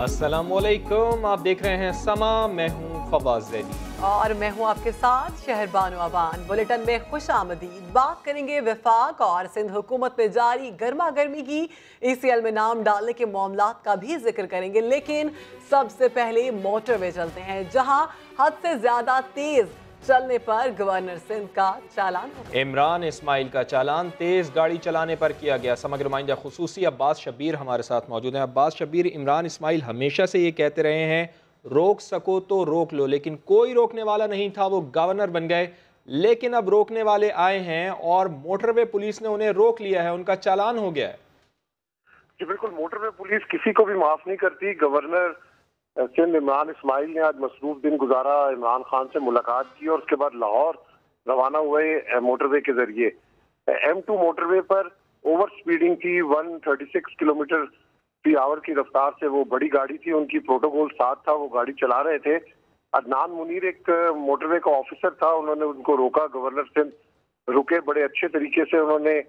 अस्सलामुअलैकुम, आप देख रहे हैं समा। मैं हूं फवाज ज़ैदी और मैं हूं आपके साथ शहरबानो अबान। बुलेटिन में खुश आमदीद। बात करेंगे वफाक और सिंध हुकूमत में जारी गर्मा गर्मी की। ECL में नाम डालने के मामलात का भी जिक्र करेंगे, लेकिन सबसे पहले मोटरवे चलते हैं, जहां हद से ज्यादा तेज चलने पर गवर्नर सिंध का चालान। इमरान इस्माइल का चालान तेज गाड़ी चलाने पर किया गया। समग्र नुमाइंदा खुसूसी अब्बास शब्बीर हमारे साथ मौजूद हैं। अब्बास शब्बीर, इमरान इस्माइल हमेशा से ये कहते रहे हैं रोक सको तो रोक लो, लेकिन कोई रोकने वाला नहीं था, वो गवर्नर बन गए। लेकिन अब रोकने वाले आए हैं और मोटरवे पुलिस ने उन्हें रोक लिया है, उनका चालान हो गया है। जी बिल्कुल, मोटरवे पुलिस किसी को भी माफ नहीं करती। गवर्नर सिंध इमरान इस्माइल ने आज मसरूफ दिन गुजारा, इमरान खान से मुलाकात की और उसके बाद लाहौर रवाना हुए मोटरवे के जरिए। M2 मोटरवे पर ओवर स्पीडिंग थी, 136 किलोमीटर फी आवर की रफ्तार से। वो बड़ी गाड़ी थी, उनकी प्रोटोकॉल साथ था, वो गाड़ी चला रहे थे। अदनान मुनीर एक मोटरवे का ऑफिसर था, उन्होंने उनको रोका। गवर्नर सिंध रुके, बड़े अच्छे तरीके से उन्होंने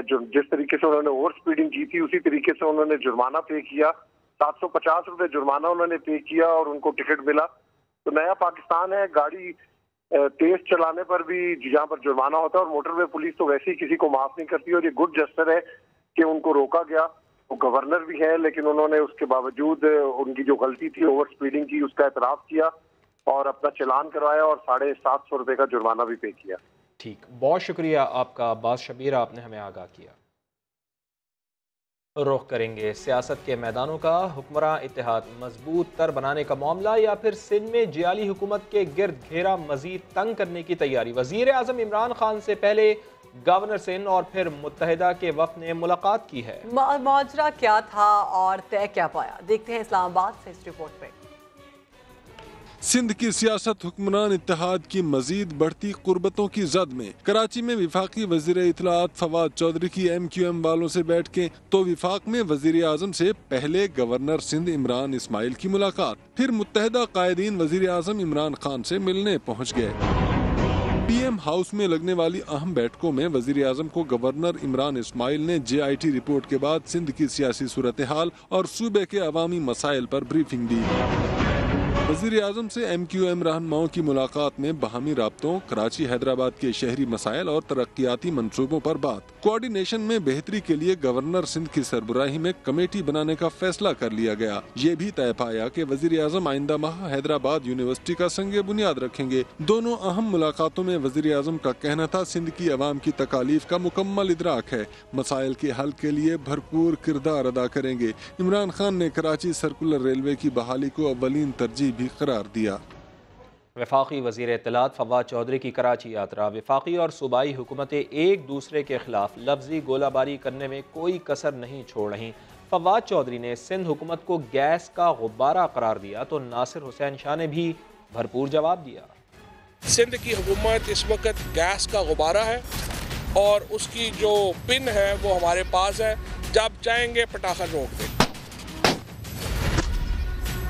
जो जिस तरीके से उन्होंने ओवर स्पीडिंग की थी उसी तरीके से उन्होंने जुर्माना पे किया। 750 रुपए जुर्माना उन्होंने पे किया और उनको टिकट मिला। तो नया पाकिस्तान है, गाड़ी तेज चलाने पर भी जहाँ पर जुर्माना होता है, और मोटरवे पुलिस तो वैसे ही किसी को माफ नहीं करती। और ये गुड जस्टर है कि उनको रोका गया। वो गवर्नर भी है, लेकिन उन्होंने उसके बावजूद उनकी जो गलती थी ओवर स्पीडिंग की उसका एतराफ किया और अपना चालान करवाया और 750 रुपए का जुर्माना भी पे किया। ठीक, बहुत शुक्रिया आपका अब्बास शब्बीर, आपने हमें आगाह किया। रुख करेंगे सियासत के मैदानों का। हुक्मरान इत्तेहाद मजबूत तर बनाने का मामला या फिर सिंध में जियाली हुकूमत के गिर्द घेरा मजीद तंग करने की तैयारी। वजीर आजम इमरान खान से पहले गवर्नर सिंध और फिर मुत्तहिदा के वफ़द ने मुलाकात की है। माजरा क्या था और तय क्या पाया, देखते हैं इस्लामाबाद से इस रिपोर्ट में। सिंध की सियासत हुक्मरान इत्तेहाद की मजीद बढ़ती कुर्बतों की जद में। कराची में विफाकी वजीर इत्तलात फवाद चौधरी की MQM वालों से बैठ के तो विफाक में वजीर आजम से पहले गवर्नर सिंध इमरान इस्माइल की मुलाकात, फिर मुत्तहिदा कायदीन वजीर आजम इमरान खान से मिलने पहुँच गए। PM हाउस में लगने वाली अहम बैठकों में वजीर आजम को गवर्नर इमरान इस्माइल ने JIT रिपोर्ट के बाद सिंध की सियासी सूरत हाल और सूबे के अवामी मसाइल पर ब्रीफिंग दी। वज़ीर आज़म से MQM रहनुमाओं की मुलाकात में बाहमी राब्तों, कराची हैदराबाद के शहरी मसाइल और तरक्याती मंसूबों पर बात। कोऑर्डिनेशन में बेहतरी के लिए गवर्नर सिंध की सरबराही में कमेटी बनाने का फैसला कर लिया गया। ये भी तय पाया कि वज़ीर आज़म आइंदा माह हैदराबाद यूनिवर्सिटी का संगे बुनियाद रखेंगे। दोनों अहम मुलाकातों में वज़ीर आज़म का कहना था सिंध की अवाम की तकालीफ का मुकम्मल इदराक है, मसाइल के हल के लिए भरपूर किरदार अदा करेंगे। इमरान खान ने कराची सर्कुलर रेलवे की बहाली को अव्वलीन तरजीह भी करार दिया। वफाकी वज़ीर इत्तलात फवाद चौधरी की कराची यात्रा। वफाकी और सूबाई हुकूमतें एक दूसरे के खिलाफ लफ्जी गोलाबारी करने में कोई कसर नहीं छोड़ रही। फवाद चौधरी ने सिंध हुकूमत को गैस का गुब्बारा करार दिया तो नासिर हुसैन शाह ने भी भरपूर जवाब दिया। सिंध की हुकूमत इस वक्त गैस का गुब्बारा है और उसकी जो पिन है वो हमारे पास है, जब चाहेंगे पटाखा रोक दें।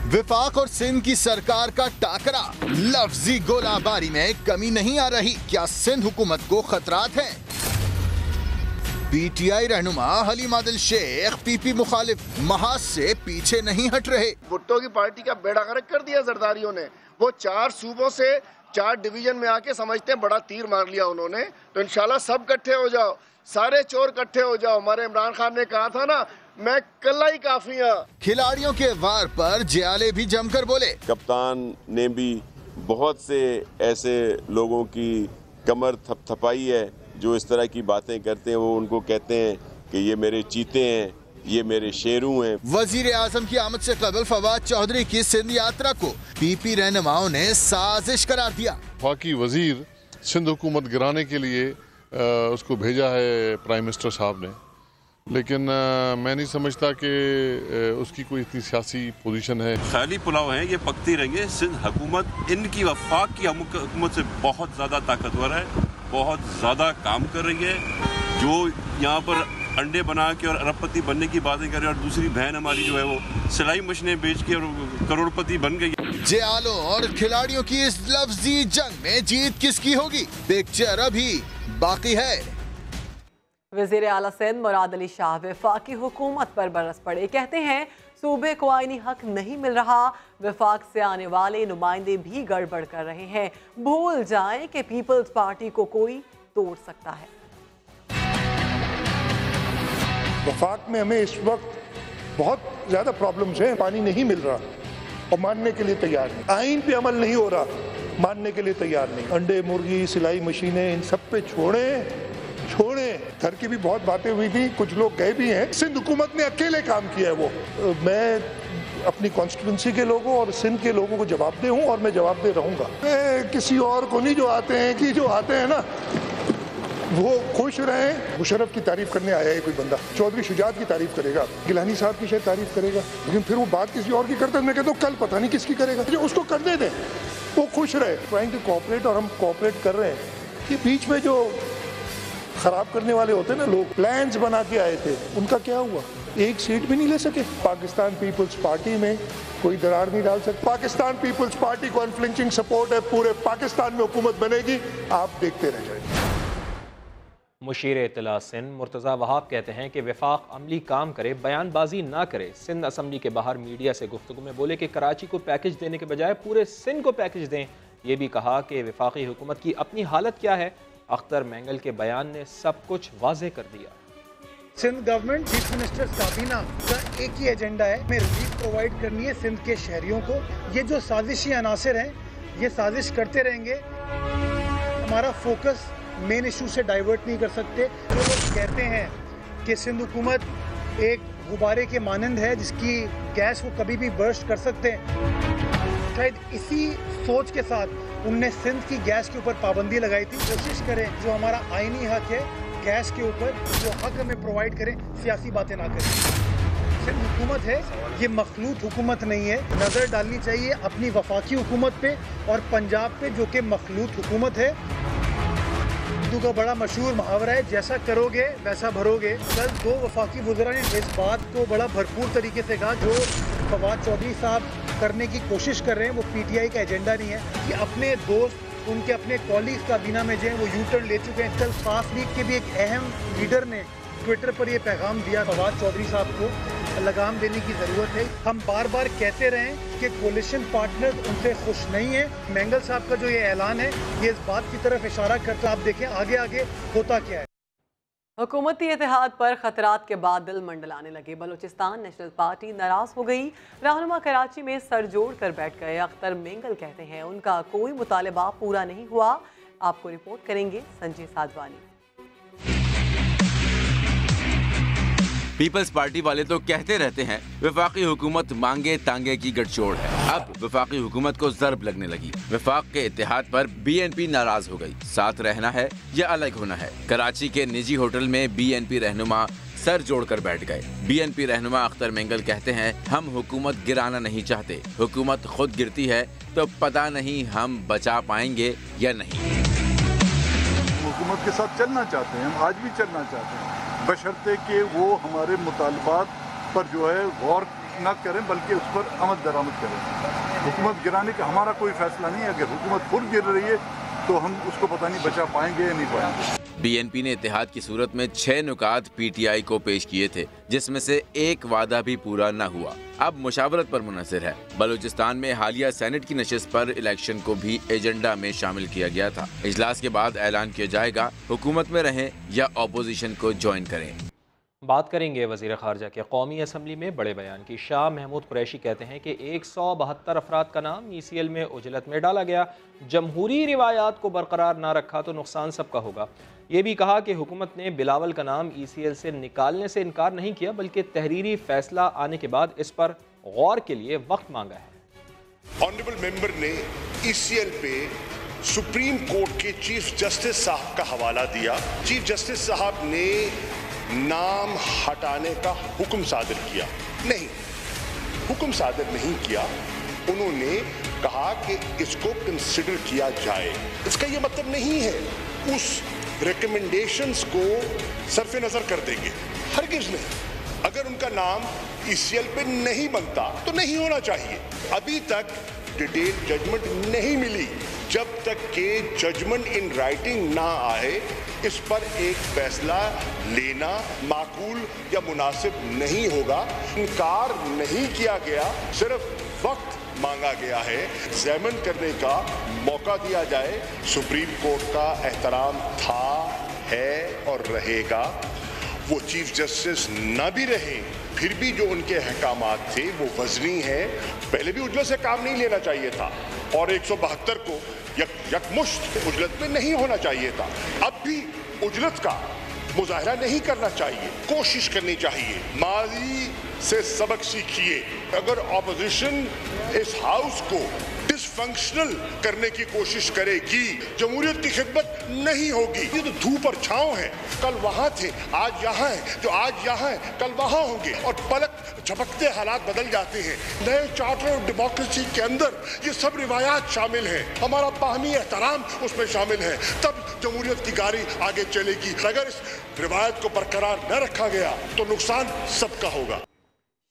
विफाक और सिंध की सरकार का टाकरा, लफ्जी गोलाबारी में कमी नहीं आ रही। क्या सिंध हुकूमत को खतरात हैं? PTI रहनुमा हलीम आदिल शेख PP मुखालिफ महाज से पीछे नहीं हट रहे। भुट्टो की पार्टी का बेड़ा गर्क कर दिया जरदारियों ने। वो 4 सूबों से 4 डिवीजन में आके समझते हैं बड़ा तीर मार लिया उन्होंने। तो इंशाल्लाह सब इकट्ठे हो जाओ, सारे चोर इकट्ठे हो जाओ। हमारे इमरान खान ने कहा था ना, मैं कल्ला ही काफी हूं। खिलाड़ियों के वार पर जियाले भी जमकर बोले। कप्तान ने भी बहुत से ऐसे लोगों की कमर थपथपाई है जो इस तरह की बातें करते हैं। वो उनको कहते हैं कि ये मेरे चीते हैं, ये मेरे शेरू हैं। वजीर आजम की आमद से कबल फवाद चौधरी की सिंध यात्रा को PP रहनुमाओं ने साजिश करार दिया। वफाकी वजीर सिंध हुकूमत गिराने के लिए उसको भेजा है प्राइम मिनिस्टर साहब ने, लेकिन मैं नहीं समझता कि उसकी कोई इतनी सियासी पोजीशन है। ख्याली पुलाव है, ये पकती रहेंगे। सिंध हुकूमत इनकी वफाक की हुकूमत से बहुत ज़्यादा ताकतवर है, बहुत ज़्यादा काम कर रही है। जो यहाँ पर अंडे बना के और अरबपति बनने की बातें कर रहे हैं और दूसरी बहन हमारी जो है वो सिलाई मशीनें बेच के और करोड़पति बन गई। जियालों और खिलाड़ियों की इस लफ्जी जंग में जीत किसकी होगी, पिक्चर अभी बाकी है। वज़ीर आला सिंध मुराद अली शाह वफाकी हुकूमत पर बरस पड़े। कहते हैं सूबे को आईनी हक नहीं मिल रहा। वफाक से आने वाले नुमाइंदे भी गड़बड़ कर रहे हैं। भूल जाएं कि पीपल्स पार्टी को कोई तोड़ सकता है। वफाक में हमें इस वक्त बहुत ज़्यादा प्रॉब्लम्स हैं। पानी नहीं मिल रहा और मानने के लिए तैयार नहीं। आइन पे अमल नहीं हो रहा, मानने के लिए तैयार नहीं। अंडे, मुर्गी, सिलाई मशीनें, इन सब पे छोड़ें। घर की भी बहुत बातें हुई थी, कुछ लोग गए भी हैं। सिंध हुकूमत ने अकेले काम किया है। वो मैं अपनी कॉन्स्टिट्यूंसी के लोगों और सिंध के लोगों को जवाबदेह हूँ और मैं जवाबदेह रहूँगा। मैं किसी और को नहीं, जो आते हैं ना वो खुश रहें। मुशर्रफ की तारीफ करने आया है कोई बंदा, चौधरी शुजात की तारीफ करेगा, गिलानी साहब की शायद तारीफ करेगा, लेकिन फिर वो बात किसी और की करता है। मैं कहता हूँ कल पता नहीं किसकी करेगा, जो उसको करने दें, वो खुश रहे। ट्राइंग टू कोऑपरेट, और हम कोऑपरेट कर रहे हैं। कि बीच में जो खराब करने वाले होते हैं ना लोग, प्लान्स बना के आए थे, उनका क्या हुआ? एक सीट भी नहीं ले सके। पाकिस्तान पीपल्स पार्टी में कोई दरार नहीं डाल सकता। पाकिस्तान पीपल्स पार्टी को अनफ्लिंचिंग सपोर्ट है। पूरे पाकिस्तान में हुकूमत बनेगी, आप देखते रह जाएंगे। मुशीर इत्तला सिंध मुर्तज़ा वहाब कहते हैं कि वफाक अमली काम करे, बयानबाजी ना करे। सिंध असम्बली के बाहर मीडिया से गुफ्तगू में बोले कि कराची को पैकेज देने के बजाय पूरे सिंध को पैकेज दें। ये भी कहा कि वफाकी हुकूमत की अपनी हालत क्या है। अख्तर मैंगल के बयान ने सब कुछ वाज़ेह कर दिया। सिंध गवर्नमेंट चीफ मिनिस्टर काबीना का एक ही एजेंडा है, हमें रिलीफ प्रोवाइड करनी है सिंध के शहरियों को। ये जो साजिशी अनासर हैं, ये साजिश करते रहेंगे। हमारा फोकस मेन इशू से डाइवर्ट नहीं कर सकते। जो लोग कहते हैं कि सिंध हुकूमत एक गुब्बारे के मानंद है जिसकी गैस वो कभी भी बर्स्ट कर सकते हैं, शायद इसी सोच के साथ उनने सिंध की गैस के ऊपर पाबंदी लगाई थी। कोशिश करें जो हमारा आईनी हक है गैस के ऊपर, जो हक हमें प्रोवाइड करें, सियासी बातें ना करें। सिंध हुकूमत है, ये मखलूत हुकूमत नहीं है। नज़र डालनी चाहिए अपनी वफाकी हुकूमत पे और पंजाब पे, जो कि मखलूत हुकूमत है। उर्दू का बड़ा मशहूर मुहावरा है, जैसा करोगे वैसा भरोगे। कल दो वफाकी वज़रा ने इस बात को बड़ा भरपूर तरीके से कहा, जो फवाद चौधरी साहब करने की कोशिश कर रहे हैं वो पीटीआई का एजेंडा नहीं है। कि अपने दोस्त, उनके अपने कॉलीग्स काबीना में जो है वो यू टर्न ले चुके हैं। कल खास लीग के भी एक अहम लीडर ने ट्विटर पर ये पैगाम दिया, फवाद चौधरी साहब को लगाम देने की ज़रूरत है। हम बार बार कहते रहें कि कोलिशन पार्टनर उनसे खुश नहीं है। मैंगल साहब का जो ये ऐलान है, ये इस बात की तरफ इशारा करता। आप देखें आगे आगे होता क्या है। हुकूमती इत्तेहाद पर खतरात के बादल मंडलाने लगे। बलूचिस्तान नेशनल पार्टी नाराज हो गई। रहनुमा कराची में सर जोड़ कर बैठ गए। अख्तर मैंगल कहते हैं उनका कोई मुतालबा पूरा नहीं हुआ। आपको रिपोर्ट करेंगे संजय साधवानी। पीपल्स पार्टी वाले तो कहते रहते हैं वफाकी हुकूमत मांगे तांगे की गठजोड़ है। अब वफाकी हुकूमत को ज़रब लगने लगी। वफाक के इत्तेहाद पर बीएनपी नाराज हो गई। साथ रहना है या अलग होना है। कराची के निजी होटल में बीएनपी रहनुमा सर जोड़कर बैठ गए। बीएनपी रहनुमा अख्तर मैंगल कहते हैं हम हुकूमत गिराना नहीं चाहते। हुकूमत खुद गिरती है तो पता नहीं हम बचा पाएंगे या नहीं। हुकूमत के साथ चलना चाहते हैं, हम आज भी चलना चाहते हैं, बशर्ते कि वो हमारे मुतालबात पर जो है गौर न करें बल्कि उस पर आमद दरामद करें। हुकूमत गिराने का हमारा कोई फैसला नहीं है। अगर हुकूमत खुद गिर रही है तो हम उसको पता नहीं बचा पाएंगे या नहीं पाएंगे। बीएनपी ने इत्तेहाद की सूरत में 6 नुकात पीटीआई को पेश किए थे, जिसमें से एक वादा भी पूरा न हुआ। अब मुशावरत पर मुनहसर है। बलूचिस्तान में हालिया सेनेट की नशिस्त पर इलेक्शन को भी एजेंडा में शामिल किया गया था। इजलास के बाद ऐलान किया जाएगा हुकूमत में रहें या अपोजिशन को ज्वाइन करें। बात करेंगे वज़ीर ख़ारजा के कौमी असम्बली में बड़े बयान की। शाह महमूद कुरैशी कहते हैं कि 172 अफराद का नाम ECL में उजलत में डाला गया। जमहूरी रिवायात को बरकरार ना रखा तो नुकसान सबका होगा। ये भी कहा कि हुकूमत ने बिलावल का नाम ECL से निकालने से इनकार नहीं किया, बल्कि तहरीरी फैसला आने के बाद इस पर गौर के लिए वक्त मांगा है। ऑनरेबल मेंबर ने ECL पे सुप्रीम कोर्ट के चीफ जस्टिस साहब का हवाला दिया। चीफ जस्टिस साहब ने नाम हटाने का हुक्म सादर किया। नहीं, हुक्म सादर नहीं किया। उन्होंने कहा कि इसको कंसिडर किया जाए। इसका यह मतलब नहीं है उस रिकमेंडेशंस को सरफे नजर कर देंगे, हरगिज नहीं। अगर उनका नाम ECL पे नहीं बनता तो नहीं होना चाहिए। अभी तक डिटेल जजमेंट नहीं मिली। जब तक के जजमेंट इन राइटिंग ना आए इस पर एक फैसला लेना माकूल या मुनासिब नहीं होगा। इनकार नहीं किया गया, सिर्फ वक्त मांगा गया है, एग्जामिन करने का मौका दिया जाए। सुप्रीम कोर्ट का एहतराम था, है और रहेगा। वो चीफ जस्टिस ना भी रहे फिर भी जो उनके अहकामात थे वो वजनी है। पहले भी उजलत से काम नहीं लेना चाहिए था और 172 को यकमुश्त उजलत में नहीं होना चाहिए था। अब भी उजलत का मुजाहरा नहीं करना चाहिए, कोशिश करनी चाहिए। माजी से सबक सीखिए। अगर ऑपोजिशन इस हाउस को डिसफंक्शनल करने की कोशिश करेगी, जमहूरियत की खिदमत नहीं होगी। ये तो धूप और छांव है, कल वहां थे आज यहाँ है, जो आज यहाँ है कल वहां होंगे और पलक झपकते हालात बदल जाते हैं। नए चार्टर ऑफ डेमोक्रेसी के अंदर ये सब रिवायात शामिल हैं, हमारा बाहमी एहतराम उसमें शामिल है, तब जमहूरियत की गाड़ी आगे चलेगी। अगर इस रिवायत को बरकरार न रखा गया तो नुकसान सबका होगा।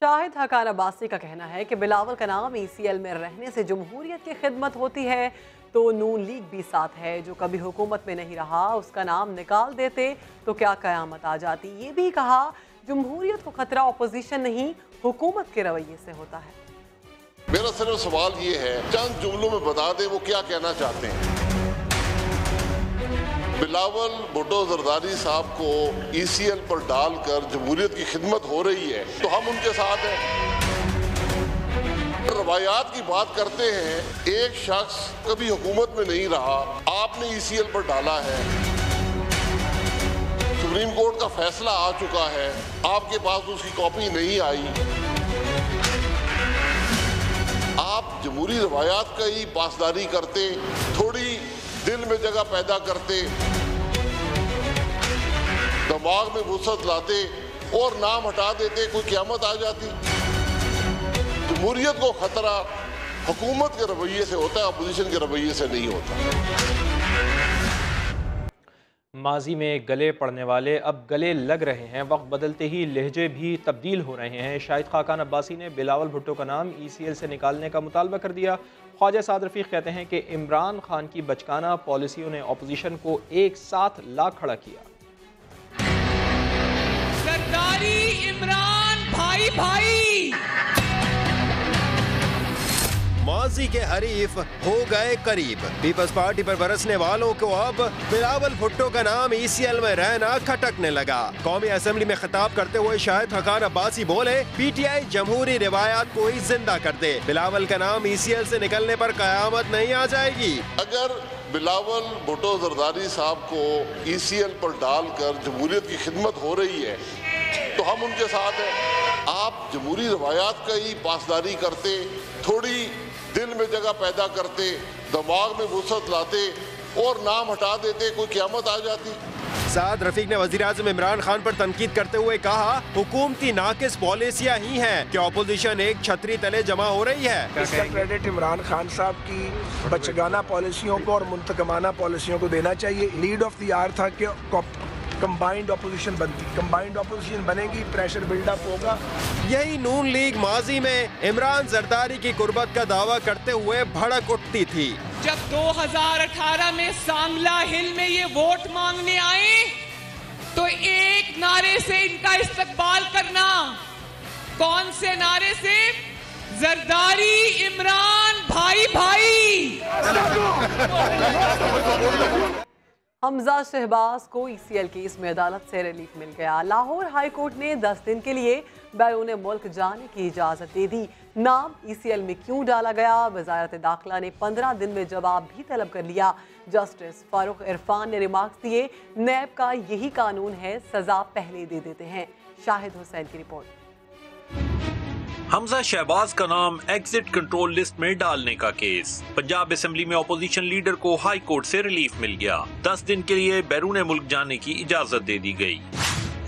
शाहिद हकान अब्बासी का कहना है कि बिलावल का नाम ECL में रहने से जमहूरियत की खिदमत होती है, तो नून लीग भी साथ है। जो कभी हुकूमत में नहीं रहा उसका नाम निकाल देते तो क्या कयामत आ जाती। ये भी कहा जमहूरियत को खतरा अपोजिशन नहीं हुकूमत के रवैये से होता है। मेरा सिर्फ सवाल ये है, चंद जुमलों में बता दें वो क्या कहना चाहते हैं। बिलावल भुट्टो जरदारी साहब को ECL पर डालकर जमहूरियत की खिदमत हो रही है तो हम उनके साथ हैं। रवायात की बात करते हैं, एक शख्स कभी हुकूमत में नहीं रहा, आपने ECL पर डाला है, सुप्रीम कोर्ट का फैसला आ चुका है, आपके पास उसकी कॉपी नहीं आई। आप जमहूरी रवायात का ही पासदारी करते, थोड़ी दिल में जगह पैदा करते, दिमाग में वुसअत लाते और नाम हटा देते, कोई क़यामत आ जाती। जमहूरियत को खतरा हुकूमत के रवैये से होता है, अपोजिशन के रवैये से नहीं होता। माजी में गले पड़ने वाले अब गले लग रहे हैं, वक्त बदलते ही लहजे भी तब्दील हो रहे हैं। शाहिद खाकान अब्बासी ने बिलावल भुट्टो का नाम ECL से निकालने का मुतालबा कर दिया। ख्वाजा साद रफीक कहते हैं कि इमरान खान की बचकाना पॉलिसियों ने अपोजिशन को एक साथ ला खड़ा किया। सरदारी इमरान भाई भाई माजी के हरीफ हो गए करीब। पीपल्स पार्टी पर बरसने वालों को अब बिलावल भुट्टो का नाम ECL में रहना खटकने लगा। कौमी असेंबली में खिताब करते हुए शाहिद हकान अब्बासी बोले, PTI जमहूरी रिवायात को ही जिंदा कर दे, बिलावल का नाम ECL से निकलने पर कयामत नहीं आ जाएगी। अगर बिलावल भुट्टो जरदारी साहब को ECL पर डालकर जमहूरियत की खिदमत हो रही है तो हम उनके साथ हैं। आप जमहूरी रवायात का ही पासदारी करते, थोड़ी दिल में जगह पैदा करते, दिमाग में वुसअत लाते और नाम हटा देते, कोई क़यामत आ जाती। साद रफीक ने वज़ीर आज़म इमरान खान पर तनकीद करते हुए कहा, हुकूमती नाकिस पॉलिसियां ही हैं कि अपोजिशन एक छतरी तले जमा हो रही है। इसका क्रेडिट इमरान खान साहब की बचगाना पॉलिसियों को और मुंतकमाना पॉलिसियों को देना चाहिए। नीड ऑफ द आवर था कि कंबाइंड अपोजिशन बनती, कंबाइंड अपोजिशन बनेगी, प्रेशर बिल्डअप होगा। यही नून लीग माजी में इमरान जरदारी की कुर्बत का दावा करते हुए भड़क उठती थी। जब 2018 में सांगला हिल में ये वोट मांगने आए तो एक नारे से इनका इस्तकबाल करना। कौन से नारे से? जरदारी इमरान भाई भाई। हमजा शहबाज को ECL केस में अदालत से रिलीफ मिल गया। लाहौर हाई कोर्ट ने 10 दिन के लिए बैरून मुल्क जाने की इजाज़त दे दी। नाम ECL में क्यों डाला गया, वजारत दाखिला ने 15 दिन में जवाब भी तलब कर लिया। जस्टिस फारूक इरफान ने रिमार्क्स दिए, नैब का यही कानून है, सजा पहले दे देते हैं। शाहिद हुसैन की रिपोर्ट। हमजा शहबाज का नाम एग्जिट कंट्रोल लिस्ट में डालने का केस। पंजाब असेंबली में अपोजिशन लीडर को हाई कोर्ट से रिलीफ मिल गया। 10 दिन के लिए बैरून मुल्क जाने की इजाजत दे दी गई।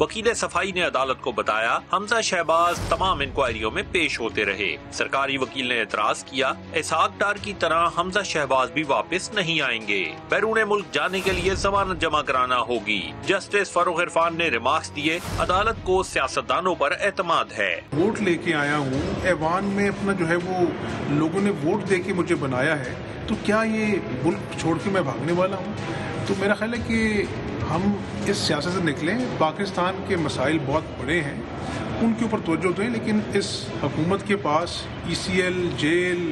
वकील सफाई ने अदालत को बताया हमजा शहबाज तमाम इंक्वायरियों में पेश होते रहे। सरकारी वकील ने एतराज किया इसहाक डार की तरह हमजा शहबाज भी वापस नहीं आएंगे। बैरून मुल्क जाने के लिए जमानत जमा कराना होगी। जस्टिस फारूक इरफान ने रिमार्क्स दिए अदालत को सियासतदानों पर एतमाद है। वोट लेके आया हूँ, ऐवान में अपना जो है वो लोगों ने वोट दे के मुझे बनाया है, तो क्या ये मुल्क छोड़ के मैं भागने वाला हूँ? तो मेरा ख्याल है कि हम इस सियासत से निकलें। पाकिस्तान के मसाइल बहुत बड़े हैं, उनके ऊपर तवज्जो दें, लेकिन इस हुकूमत के पास ECL, जेल,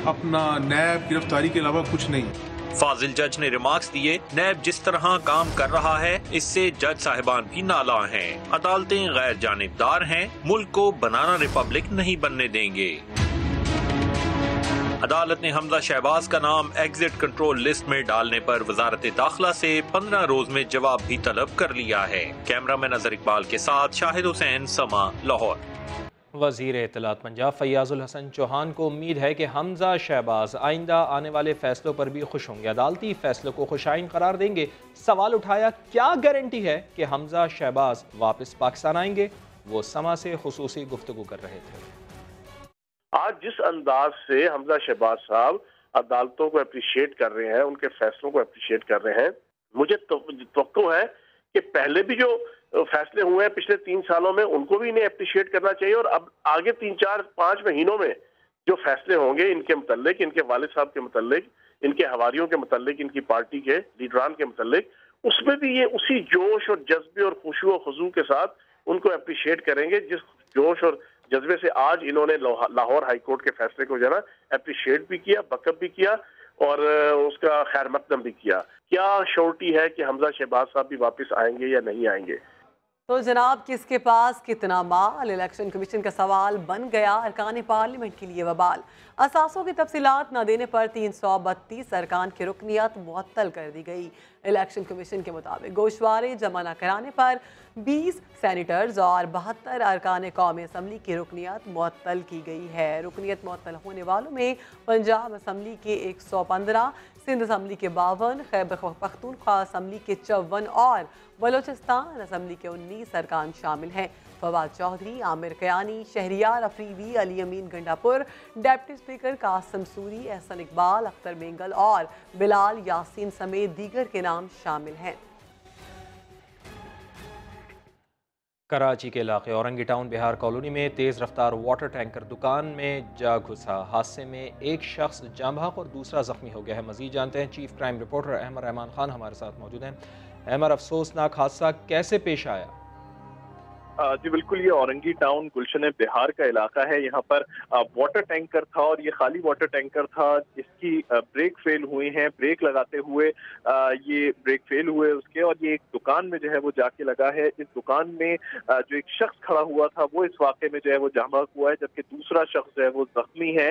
अपना नैब, गिरफ्तारी के अलावा कुछ नहीं। फाजिल जज ने रिमार्क्स दिए नैब जिस तरह काम कर रहा है इससे जज साहिबान भी नाला हैं। अदालतें गैर जानिबदार हैं, मुल्क को बनाना रिपब्लिक नहीं बनने देंगे। अदालत ने हमजा शहबाज का नाम एग्जिट कंट्रोल लिस्ट में डालने पर वजारत दाखिला से 15 रोज में जवाब भी तलब कर लिया है। कैमरामैन अजहर इकबाल के साथ शाहिद हुसैन, समा, लाहौर। वज़ीर इत्तलात पंजाब फैयाजुल हसन चौहान को उम्मीद है कि हमजा शहबाज आइंदा आने वाले फैसलों पर भी खुश होंगे, अदालती फैसलों को खुशाइन करार देंगे। सवाल उठाया क्या गारंटी है कि हमजा शहबाज वापस पाकिस्तान आएंगे? वो समा से खुसूसी गुफ्तगू कर रहे थे। आज जिस अंदाज से हमजा शहबाज साहब अदालतों को अप्रिशिएट कर रहे हैं, उनके फैसलों को अप्रिशिएट कर रहे हैं, मुझे तवक्को है कि पहले भी जो फैसले हुए हैं पिछले 3 सालों में उनको भी इन्हें अप्रिशिएट करना चाहिए। और अब आगे 3, 4, 5 महीनों में जो फैसले होंगे इनके मुतल्लिक, इनके वालिद साहब के मुतल्लिक, इनके हवारियों के मुतल्लिक, इनकी पार्टी के लीडरान के मुतल्लिक, उसमें भी ये उसी जोश और जज्बे और खुशू और खुजू के साथ उनको अप्रिशिएट करेंगे जिस जोश और जज्बे से आज इन्होंने लाहौर हाई कोर्ट के फैसले को जो है ना अप्रिशिएट भी किया, बकअप भी किया और उसका खैर मकदम भी किया। क्या श्योरिटी है कि हमजा शहबाज साहब भी वापस आएंगे या नहीं आएंगे? तो जनाब किसके पास कितना माल, इलेक्शन कमीशन का सवाल बन गया अरकान पार्लियामेंट के लिए वबाल। असासों की तफसीलात न देने पर 332 अरकान की रुकनियत मुअत्तल कर दी गई। इलेक्शन कमीशन के मुताबिक गोशवारे जमा न कराने पर 20 सैनिटर्स और 72 अरकान कौमी असम्बली की रुकनियत मुअत्तल की गई है। रुकनियत मुअत्तल होने वालों में पंजाब असम्बली के 115, सिंध असम्बली के 52, खैबर पख्तूनख्वा असम्बली के 54 और बलोचिस्तान असम्बली के 19 अरकान शामिल हैं। फवाद चौधरी, आमिर कयानी, शहरियार अफरीदी, अली अमीन गंडापुर, डिप्टी स्पीकर कासिम सूरी, एहसन इकबाल, अख्तर बेंगल और बिलाल यासीन समेत दीगर के नाम शामिल हैं। कराची के इलाके औरंगी टाउन बिहार कॉलोनी में तेज़ रफ्तार वाटर टैंकर दुकान में जा घुसा। हादसे में एक शख्स जाँ बहक और दूसरा जख्मी हो गया है। मजीद जानते हैं chief crime reporter Ahmed Rahman Khan हमारे साथ मौजूद हैं। अहमद, अफसोसनाक हादसा कैसे पेश आया? जी बिल्कुल, ये औरंगी टाउन गुलशन बिहार का इलाका है। यहाँ पर वाटर टैंकर था और ये खाली वाटर टैंकर था। इसकी ब्रेक फेल हुई हैं। ब्रेक लगाते हुए ये ब्रेक फेल हुए उसके, और ये एक दुकान में जो है वो जाके लगा है। इस दुकान में जो एक शख्स खड़ा हुआ था वो इस वाक़े में जो है वो जामक हुआ है, जबकि दूसरा शख्स जो है वो जख्मी है।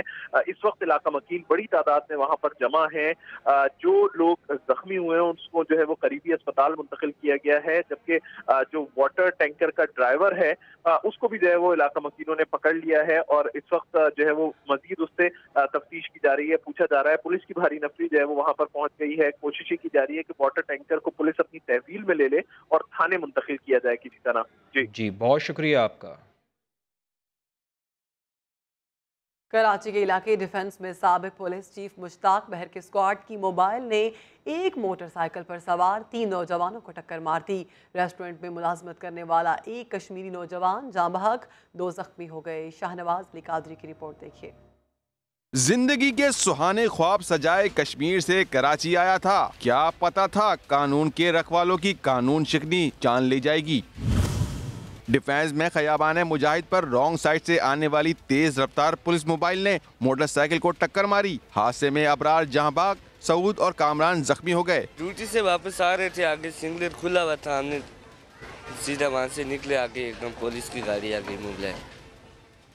इस वक्त इलाका मकीन बड़ी तादाद में वहाँ पर जमा है। जो लोग जख्मी हुए हैं उसको जो है वो करीबी अस्पताल मुंतकिल किया गया है, जबकि जो वाटर टैंकर का ड्राइवर है उसको भी जो है वो इलाका मकीनों ने पकड़ लिया है और इस वक्त जो है वो मजीद उससे तफ्तीश की जा रही है, पूछा जा रहा है। पुलिस की भारी नफरी जो है वो वहां पर पहुंच गई है। कोशिशें की जा रही है कि वाटर टैंकर को पुलिस अपनी तहवील में ले ले और थाने मुंतकिल किया जाए किसी तरह। जी बहुत शुक्रिया आपका। कराची के इलाके डिफेंस में साबिक पुलिस चीफ मुश्ताक बहर के स्क्वाड की मोबाइल ने एक मोटरसाइकिल पर सवार 3 नौजवानों को टक्कर मार दी। रेस्टोरेंट में मुलाजमत करने वाला एक कश्मीरी नौजवान जाँ बहक, 2 जख्मी हो गए। शाहनवाज लिकादरी की रिपोर्ट देखिए। जिंदगी के सुहाने ख्वाब सजाए कश्मीर से कराची आया था। क्या पता था कानून के रखवालों की कानून शिकनी जान ले जाएगी। डिफेंस में खयाबान मुजाहिद पर रॉन्ग साइड से आने वाली तेज रफ्तार पुलिस मोबाइल ने मोटरसाइकिल को टक्कर मारी। हादसे में अबरार जहांबाग, सऊद और कामरान जख्मी हो गए। ड्यूटी से वापस आ रहे थे, आगे सिग्नल खुला हुआ था, हमने सीधा वहाँ से निकले, आगे एकदम पुलिस की गाड़ी आ गई मोबाइल,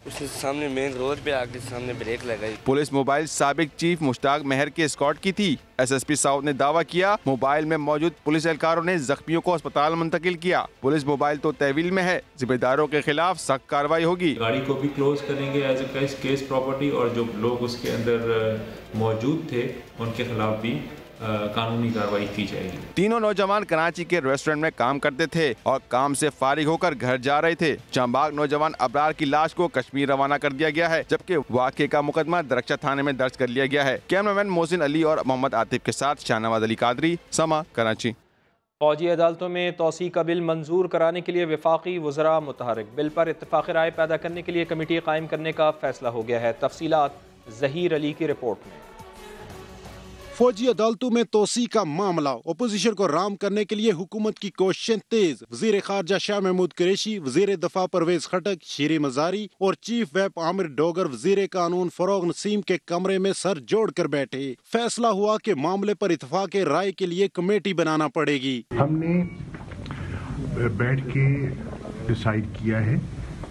उसने सामने मेन रोड पे आके सामने ब्रेक लगाई। पुलिस मोबाइल साबिक चीफ मुश्ताक महर के स्कॉट की थी। एसएसपी साउथ ने दावा किया मोबाइल में मौजूद पुलिस एहलकारों ने जख्मियों को अस्पताल मुंतकिल किया। पुलिस मोबाइल तो तहवील में है, जिम्मेदारों के खिलाफ सख्त कार्रवाई होगी। गाड़ी को भी क्लोज करेंगे एज ए केस प्रॉपर्टी और जो लोग उसके अंदर मौजूद थे उनके खिलाफ भी कानूनी कार्रवाई की जाएगी। तीनों नौजवान कराची के रेस्टोरेंट में काम करते थे और काम से फारिग होकर घर जा रहे थे। जांबाग नौजवान अबरार की लाश को कश्मीर रवाना कर दिया गया है, जबकि वाक़े का मुकदमा दरख्शा थाने में दर्ज कर लिया गया है। कैमरामैन मोहसिन अली और मोहम्मद आतिफ के साथ शाहनवाज अली कादरी, समा, कराची। फौजी अदालतों में तोसी का बिल मंजूर कराने के लिए वफाकी वज़रा मुतहरिक। बिल पर इत्तफाक़ राय पैदा करने के लिए कमेटी कायम करने का फैसला हो गया है। तफसीलात ज़हीर अली की रिपोर्ट में। फौजी अदालतों में तोसी का मामला, अपोजिशन को राम करने के लिए हुकूमत की कोशिशें तेज। वज़ीर ख़ारजा शाह महमूद कुरैशी, वज़ीर दफ़ा परवेज खटक, शीरी मज़ारी और चीफ व्हिप आमिर डोगर वज़ीर कानून फरोग नसीम के कमरे में सर जोड़ कर बैठे। फैसला हुआ कि मामले पर इत्तफाक़ राय के लिए कमेटी बनाना पड़ेगी। हमने बैठ के डिसाइड किया है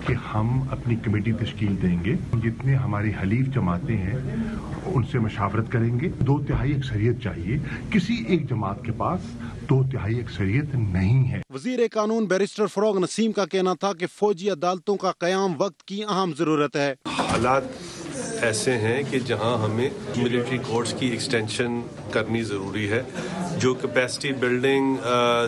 कि हम अपनी कमेटी तश्कील देंगे। जितने हमारी हलीफ जमातें हैं उनसे मशावरत करेंगे। 2/3 अक्सरियत चाहिए। किसी एक जमात के पास 2/3 अक्सरियत नहीं है। वज़ीर कानून बैरिस्टर फरोग नसीम का कहना था कि फौजी अदालतों का क़याम वक्त की अहम ज़रूरत है। हालात ऐसे हैं कि जहां हमें मिलिट्री कोर्ट्स की एक्सटेंशन करनी ज़रूरी है। जो कैपेसिटी बिल्डिंग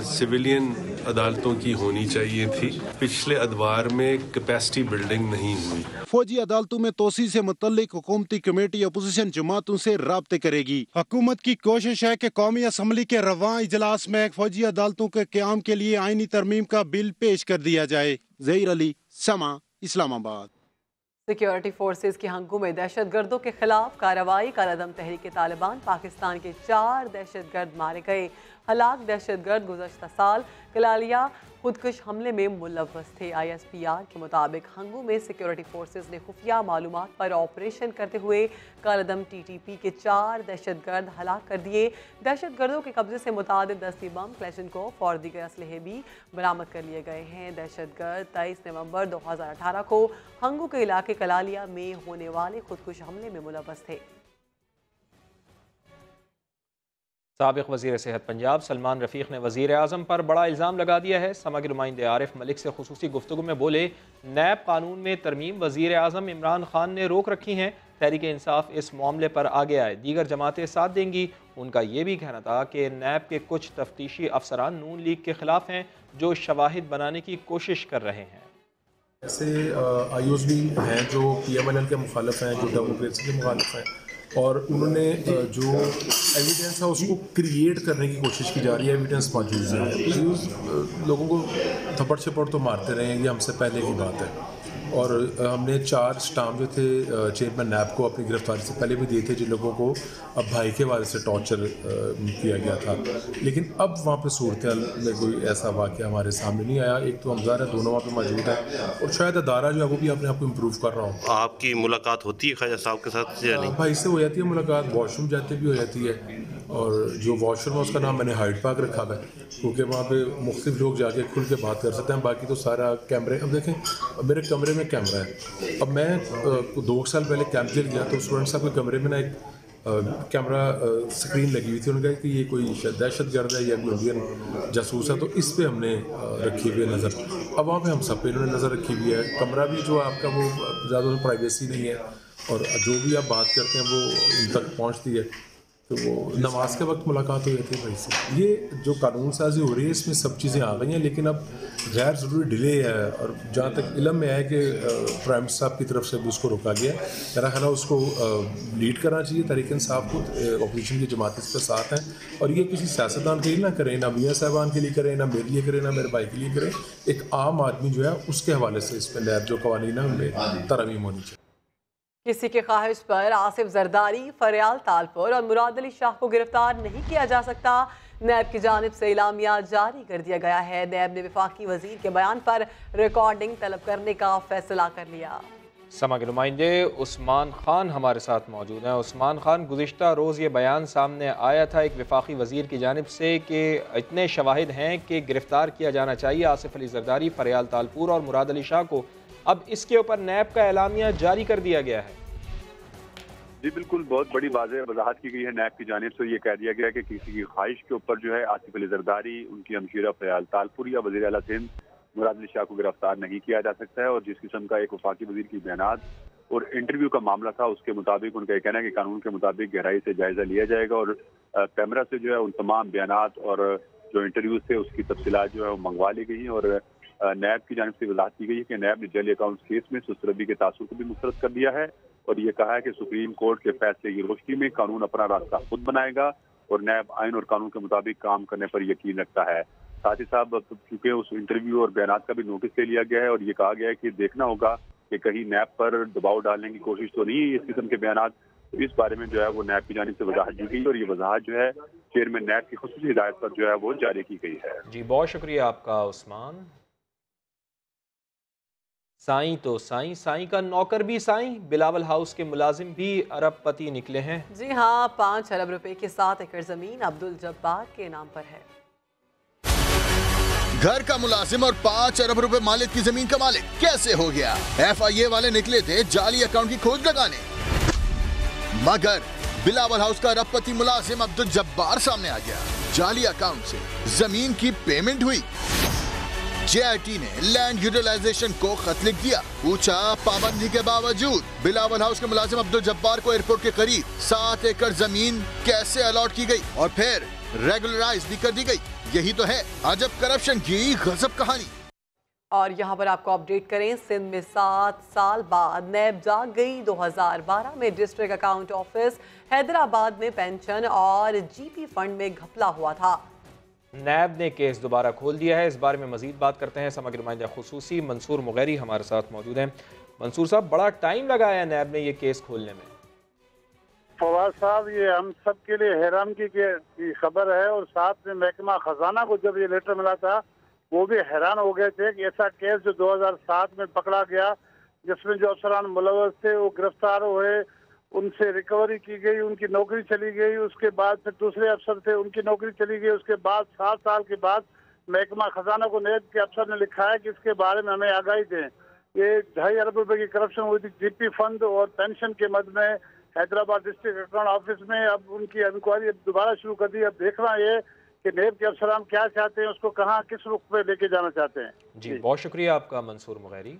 सिविलियन अदालतों की होनी चाहिए थी, पिछले अदवार में कैपेसिटी बिल्डिंग नहीं हुई। फौजी अदालतों में तोसी से मुतल्लिक हुकूमती कमेटी अपोजिशन जमातों से राब्ते करेगी। हुकूमत की कोशिश है कि कौमी असम्बली के रवां इजलास में फौजी अदालतों के क़याम के लिए आईनी तरमीम का बिल पेश कर दिया जाए। ज़हीर अली, समा, इस्लामाबाद। सिक्योरिटी फोर्सेज की हंगू में दहशतगर्दों के खिलाफ कार्रवाई। कलअदम तहरीक तालिबान पाकिस्तान के 4 दहशतगर्द मारे गए। हलाक दहशतगर्द गुज़श्ता साल कलालिया खुदकुश हमले में मुलव्वस थे। ISPR के मुताबिक हंगू में सिक्योरिटी फोर्सेज ने खुफिया मालूमात पर ऑपरेशन करते हुए कलअदम TTP के 4 दहशतगर्द हलाक कर दिए। दहशतगर्दों के कब्जे से मुतादिद दस्ती बम, क्लैशनकोफ और दीगर असलहे भी बरामद कर लिए गए हैं। दहशतगर्द 23 नवंबर 2018 को हंगू के इलाके कलालिया में होने वाले खुदकुश हमले में मुलव्वस थे। साबिक़ वज़ीर सेहत पंजाब सलमान रफ़ीक ने वज़ीर आज़म पर बड़ा इल्ज़ाम लगा दिया है। समग्र नुमाइंदे आरिफ मलिक से खुसूसी गुफ्तगू में बोले, नैब कानून में तरमीम वज़ीर आज़म इमरान खान ने रोक रखी हैं। तहरीक इंसाफ इस मामले पर आगे आए, दीगर जमातें साथ देंगी। उनका ये भी कहना था कि नैब के कुछ तफ्तीशी अफसरान नून लीग के ख़िलाफ़ हैं जो शवाहिद बनाने की कोशिश कर रहे हैं। ऐसे आईओज भी हैं जो PMLN के मुखालिफ हैं, जो डेमोक्रेसी के मुखालिफ हैं, और उन्होंने जो एविडेंस है उसको क्रिएट करने की कोशिश की जा रही है। एविडेंस मौजूद है, लोगों को थप्पड़ छप्पड़ तो मारते रहे हैं, ये हमसे पहले की बात है। और हमने 4 स्टाम्प जो थे चेयरमैन नैब को अपनी गिरफ्तारी से पहले भी दिए थे, जिन लोगों को अब भाई के वाले से टॉर्चर किया गया था। लेकिन अब वहाँ पे सूरत में कोई ऐसा वाक़या हमारे सामने नहीं आया। एक तो हमज़ार है, दोनों वहाँ पे मौजूद है, और शायद अदारा जो है वो भी अपने आप को इम्प्रूव कर रहा हूँ। आपकी मुलाकात होती है ख्वाजा साहब के साथ या नहीं? भाई से हो जाती है मुलाकात, वॉशरूम जाते भी हो जाती है। और जो वॉशरूम है उसका नाम मैंने हाइड पार्क रखा हुआ है, क्योंकि वहाँ पे मुख्तलिफ लोग जाके खुल के बात कर सकते हैं। बाकी तो सारा कैमरे, अब देखें मेरे कमरे में कैमरा है। अब मैं 2 साल पहले कैंप जेल गया तो स्टूडेंट साहब के कमरे में ना एक कैमरा स्क्रीन लगी हुई थी। उन्होंने कहा कि ये कोई दहशतगर्द है या कोई इंडियन जासूस है, तो इस पर हमने रखी हुई है नज़र। अब वहाँ पे हम सब पे इन्होंने नज़र रखी हुई है। कमरा भी जो आपका वो ज़्यादा प्राइवेसी नहीं है, और जो भी आप बात करते हैं वो उन तक पहुँचती है। तो वो नमाज के वक्त मुलाकात हो जाती है भाई से। ये जो कानून साजी हो रही है इसमें सब चीज़ें आ गई हैं, लेकिन अब गैर ज़रूरी डिले है। और जहाँ तक इल्म में है कि प्राइम मिनिस्टर साहब की तरफ से भी उसको रोका गया है, मेरा ख्याल है उसको लीड करना चाहिए। तहरीक इंसाफ को अपोजिशन की जमात इसके साथ हैं, और ये किसी सियासतदान के लिए ना करें, ना मियाँ साहबान के लिए करें, ना मेरे लिए करें, ना मेरे भाई के लिए करें। एक आम आदमी जो है उसके हवाले से इस पर नैब जो कवानीन है उनमें तरमीम होनी चाहिए। किसी की ख्वाहिश पर आसिफ जरदारी, फरियाल तालपुर और मुराद अली शाह को गिरफ्तार नहीं किया जा सकता। नैब की जानिब से इलामिया जारी कर दिया गया है। नैब ने वफाकी वजीर के बयान पर रिकॉर्डिंग तलब करने का फैसला कर लिया। समग्र नुमाइंदे उस्मान खान हमारे साथ मौजूद हैं। उस्मान खान, गुज़िश्ता रोज़ ये बयान सामने आया था एक वफाकी वज़ीर की जानिब से कि इतने शवाहिद हैं कि गिरफ्तार किया जाना चाहिए आसिफ अली जरदारी, फरियाल तालपुर और मुराद अली शाह को। अब इसके ऊपर नैब का एलामिया जारी कर दिया गया है। जी बिल्कुल, बहुत बड़ी वजाहत की गई है नैब की जानिब से। ये कह दिया गया कि किसी की ख्वाहिश के ऊपर जो है आसिफ अली जरदारी, उनकी हमशीरा फरियाल तालपुर या वज़ीर आला सिंध मुराद अली शाह को गिरफ्तार नहीं किया जा सकता है। और जिस किस्म का एक वफाकी वजीर की बयानात और इंटरव्यू का मामला था, उसके मुताबिक उनका ये कहना है कि कानून के मुताबिक गहराई से जायजा लिया जाएगा और कैमरा से जो है उन तमाम बयानात और जो इंटरव्यूज थे उसकी तफसीलात जो है वो मंगवा ली गई हैं। और नैब की जानिब से वजाहत की गई है कि नैब ने जाली अकाउंट केस में सुस्तरबी के तासुर को भी मुस्तरद कर दिया है और ये कहा है कि सुप्रीम कोर्ट के फैसले की रोशनी में कानून अपना रास्ता खुद बनाएगा और नैब आइन और कानून के मुताबिक काम करने पर यकीन रखता है। साथ ही साहब चूंकि उस इंटरव्यू और बयानात का भी नोटिस ले लिया गया है और ये कहा गया है कि देखना होगा कि कहीं नैब पर दबाव डालने की कोशिश तो नहीं है इस किस्म के बयानात। तो इस बारे में जो है वो नैब की जानिब से वजाहत दी गई और ये वजाहत जो है चेयरमैन नैब की खुसूसी हिदायत पर जो है वो जारी की गई है। जी बहुत शुक्रिया आपका उस्मान। साईं तो साईं, साईं का नौकर भी साईं, बिलावल हाउस के मुलाजिम भी अरबपति निकले हैं। जी हाँ, 5 अरब रुपए के 7 एकड़ जमीन अब्दुल जब्बार के नाम पर है। घर का मुलाजिम और 5 अरब रुपए मालिक की जमीन का मालिक कैसे हो गया? FIA वाले निकले थे जाली अकाउंट की खोज लगाने, मगर बिलावल हाउस का अरबपति मुलाजिम अब्दुल जब्बार सामने आ गया। जाली अकाउंट से जमीन की पेमेंट हुई। JIT ने लैंड यूटिलाइजेशन को खत लिख दिया। पूछा पाबंदी के बावजूद बिलावल हाउस के मुलाजिम अब्दुल जब्बार को एयरपोर्ट के करीब 7 एकड़ जमीन कैसे अलॉट की गई और फिर रेगुलराइज भी कर दी गई। यही तो है अजब करप्शन की गजब कहानी। और यहाँ पर आपको अपडेट करें, सिंध में 7 साल बाद नैब जाग गई। 2012 में डिस्ट्रिक्ट अकाउंट ऑफिस हैदराबाद में पेंशन और GP फंड में घपला हुआ था। नैब ने केस दोबारा खोल दिया है। इस बारे में मजीद बात करते हैं समग्र नुमाइंदा खुसूसी मंसूर मुगैरी हमारे साथ मौजूद हैं। मंसूर साहब, बड़ा टाइम लगाया नैब ने ये केस खोलने में। फवाद साहब, ये हम सब के लिए हैरानगी की खबर है और साथ में महकमा खजाना को जब ये लेटर मिला था वो भी हैरान हो गए थे कि ऐसा केस जो 2007 में पकड़ा गया जिसमें जो अफसरान मुलव्वस थे वो गिरफ्तार हुए, उनसे रिकवरी की गई, उनकी नौकरी चली गई, उसके बाद फिर दूसरे अफसर थे उनकी नौकरी चली गई। उसके बाद 7 साल के बाद महकमा खजाना को नैब के अफसर ने लिखा है कि इसके बारे में हमें आगाही दें। ये 2.5 अरब रुपए की करप्शन हुई थी GP फंड और पेंशन के मद में हैदराबाद डिस्ट्रिक्ट अकाउंट ऑफिस में। अब उनकी इंक्वायरी दोबारा शुरू कर दी। अब देखना ये कि नैब के अफसरान क्या चाहते हैं, उसको कहाँ किस रुख पे लेके जाना चाहते हैं। जी बहुत शुक्रिया आपका Mansoor Mugheri.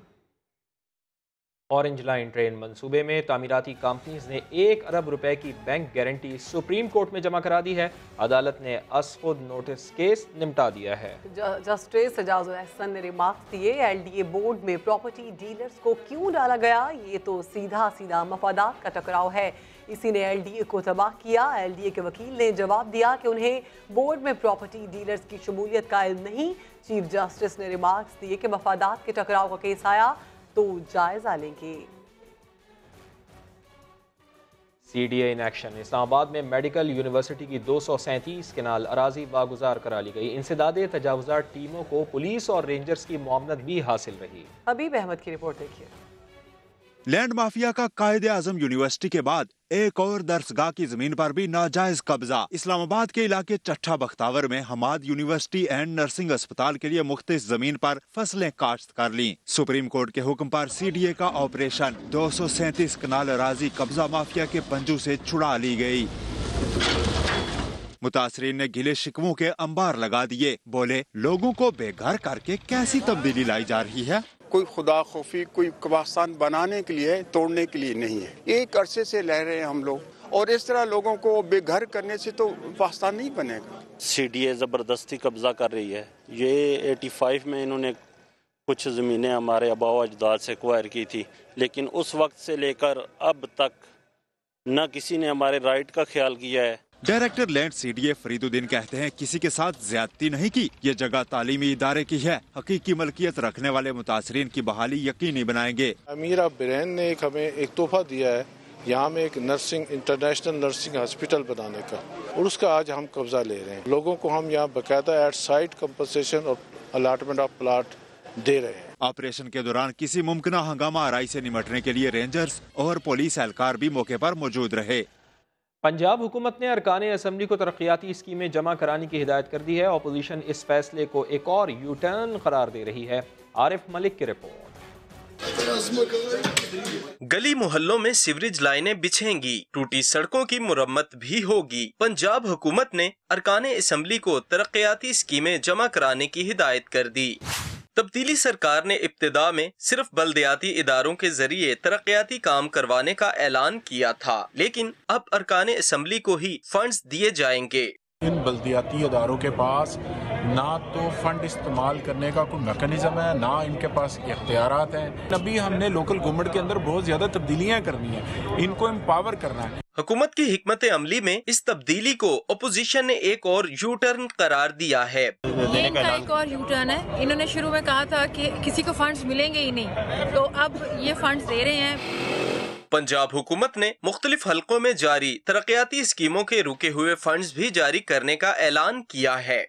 Orange line train मंसूबे में तामीराती कंपनीज ने 1 अरब रुपए की बैंक गारंटी सुप्रीम कोर्ट में जमा करा दी है। अदालत ने असखुद नोटिस केस निपटा दिया है। जस्टिस एजाजुल अहसन ने रिमार्क्स दिए, LDA बोर्ड में प्रॉपर्टी डीलर्स को क्यों डाला गया? ये तो सीधा सीधा मफादात का टकराव है। इसी ने LDA को तबाह किया। LDA के वकील ने जवाब दिया कि उन्हें बोर्ड में प्रॉपर्टी डीलर्स की शमूलियत का इल्म नहीं। चीफ जस्टिस ने रिमार्क्स दिए कि मफादात के टकराव का केस आया तो जायजा लेंगे। CDA in action. इस्लामाबाद में मेडिकल यूनिवर्सिटी की 237 केनाल अराजी वागुजार करा ली गई। इंसदादे तजावुज़ात टीमों को पुलिस और रेंजर्स की मुआवनत भी हासिल रही। हबीब अहमद की रिपोर्ट देखिए। लैंड माफिया का कायदे आजम यूनिवर्सिटी के बाद एक और दरसगाह की जमीन पर भी नाजायज कब्जा। इस्लामाबाद के इलाके चट्ठा बख्तावर में हमाद यूनिवर्सिटी एंड नर्सिंग अस्पताल के लिए मुख्तलिफ जमीन पर फसलें काश्त कर ली। सुप्रीम कोर्ट के हुक्म पर CDA का ऑपरेशन 237 कनाल अराजी कब्जा माफिया के पंजू से छुड़ा ली गई। मुतासरीन ने गिले शिकवों के अंबार लगा दिए। बोले, लोगों को बेघर करके कैसी तब्दीली लाई जा रही है? कोई खुदा खौफी, कोई कब्रिस्तान बनाने के लिए, तोड़ने के लिए नहीं है। एक अरसे से रह रहे हैं हम लोग और इस तरह लोगों को बेघर करने से तो पाकिस्तान नहीं बनेगा। CDA ज़बरदस्ती कब्जा कर रही है। ये 85 में इन्होंने कुछ ज़मीनें हमारे आबाओ अजदाद से एक्वायर की थी, लेकिन उस वक्त से लेकर अब तक न किसी ने हमारे राइट का ख्याल किया है। डायरेक्टर लैंड CDA फरीदुद्दीन कहते हैं, किसी के साथ ज्यादती नहीं की। ये जगह तालीमी इदारे की है। हकीकी मलकियत रखने वाले मुतासरीन की बहाली यकीनी बनाएंगे। अमीरा बिरैन ने हमें एक तोहफा दिया है यहाँ में एक इंटरनेशनल नर्सिंग हॉस्पिटल बनाने का, और उसका आज हम कब्जा ले रहे हैं। लोगों को हम यहाँ बाकायदा एट साइट कंपनसेशन और अलाटमेंट ऑफ प्लाट दे रहे हैं। ऑपरेशन के दौरान किसी मुमकिन हंगामा आराई से निपटने के लिए रेंजर्स और पुलिस एहलकार भी मौके पर मौजूद रहे। पंजाब हुकूमत ने अरकान असम्बली को तरक्याती स्कीमें जमा कराने की हिदायत कर दी है। अपोजिशन इस फैसले को एक और U-टर्न करार दे रही है। आरिफ मलिक की रिपोर्ट। गली मोहल्लों में सीवरेज लाइनें बिछेंगी, टूटी सड़कों की मुरम्मत भी होगी। पंजाब हुकूमत ने अरकान असम्बली को तरक्याती स्कीमें जमा कराने की हिदायत कर दी। तब्दीली सरकार ने इब्तिदा में सिर्फ बल्दियाती इदारों के जरिए तरक्याती काम करवाने का ऐलान किया था, लेकिन अब अरकान असम्बली को ही फंड्स दिए जाएंगे। इन बल्दियाती इदारों के पास ना तो फंड इस्तेमाल करने का कोई मैकेनिज्म है, ना इनके पास इख्तियारात हैं। अभी हमने लोकल गवर्नमेंट के अंदर बहुत ज्यादा तब्दीलियां करनी है, इनको एम्पावर करना है। हुकूमत की हिकमत अमली में इस तब्दीली को अपोजिशन ने एक और यू टर्न करार दिया है। ये इनका एक और यू टर्न है। इन्होंने शुरू में कहा था कि किसी को फंड्स मिलेंगे ही नहीं, तो अब ये फंड्स दे रहे हैं। पंजाब हुकूमत ने मुख्तलिफ हलकों में जारी तरक्याती स्कीमों के रुके हुए फंड्स भी जारी करने का ऐलान किया है।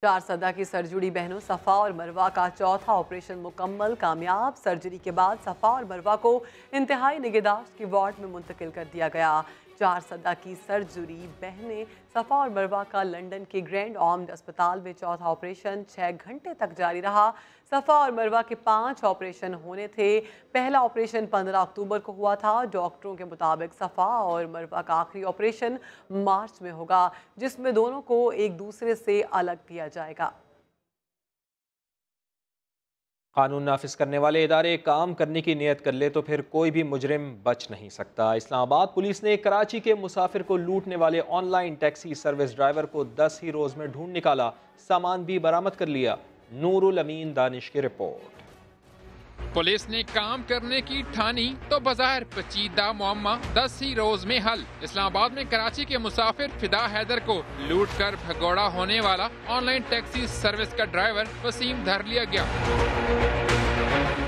4 सदा की सरजुड़ी बहनों सफ़ा और मरवा का चौथा ऑपरेशन मुकम्मल कामयाब। सर्जरी के बाद सफ़ा और मरवा को इंतहाई निगहदाश्त की वार्ड में मुंतकिल कर दिया गया। 4 सदा की सरजुड़ी बहनें सफ़ा और मरवा का लंदन के ग्रैंड आर्म्ड अस्पताल में चौथा ऑपरेशन 6 घंटे तक जारी रहा। सफ़ा और मरवा के 5 ऑपरेशन होने थे। पहला ऑपरेशन 15 अक्टूबर को हुआ था। डॉक्टरों के मुताबिक सफ़ा और मरवा का आखिरी ऑपरेशन मार्च में होगा, जिसमें दोनों को एक दूसरे से अलग किया जाएगा। कानून नाफिज करने वाले इदारे काम करने की नियत कर ले तो फिर कोई भी मुजरिम बच नहीं सकता। इस्लामाबाद पुलिस ने कराची के मुसाफिर को लूटने वाले ऑनलाइन टैक्सी सर्विस ड्राइवर को 10 ही रोज में ढूंढ निकाला, सामान भी बरामद कर लिया। नूरुल अमीन दानिश की रिपोर्ट। पुलिस ने काम करने की ठानी तो बाजार पेचीदा मुअम्मा 10 ही रोज में हल। इस्लामाबाद में कराची के मुसाफिर फिदा हैदर को लूट कर भगौड़ा होने वाला ऑनलाइन टैक्सी सर्विस का ड्राइवर वसीम धर लिया गया।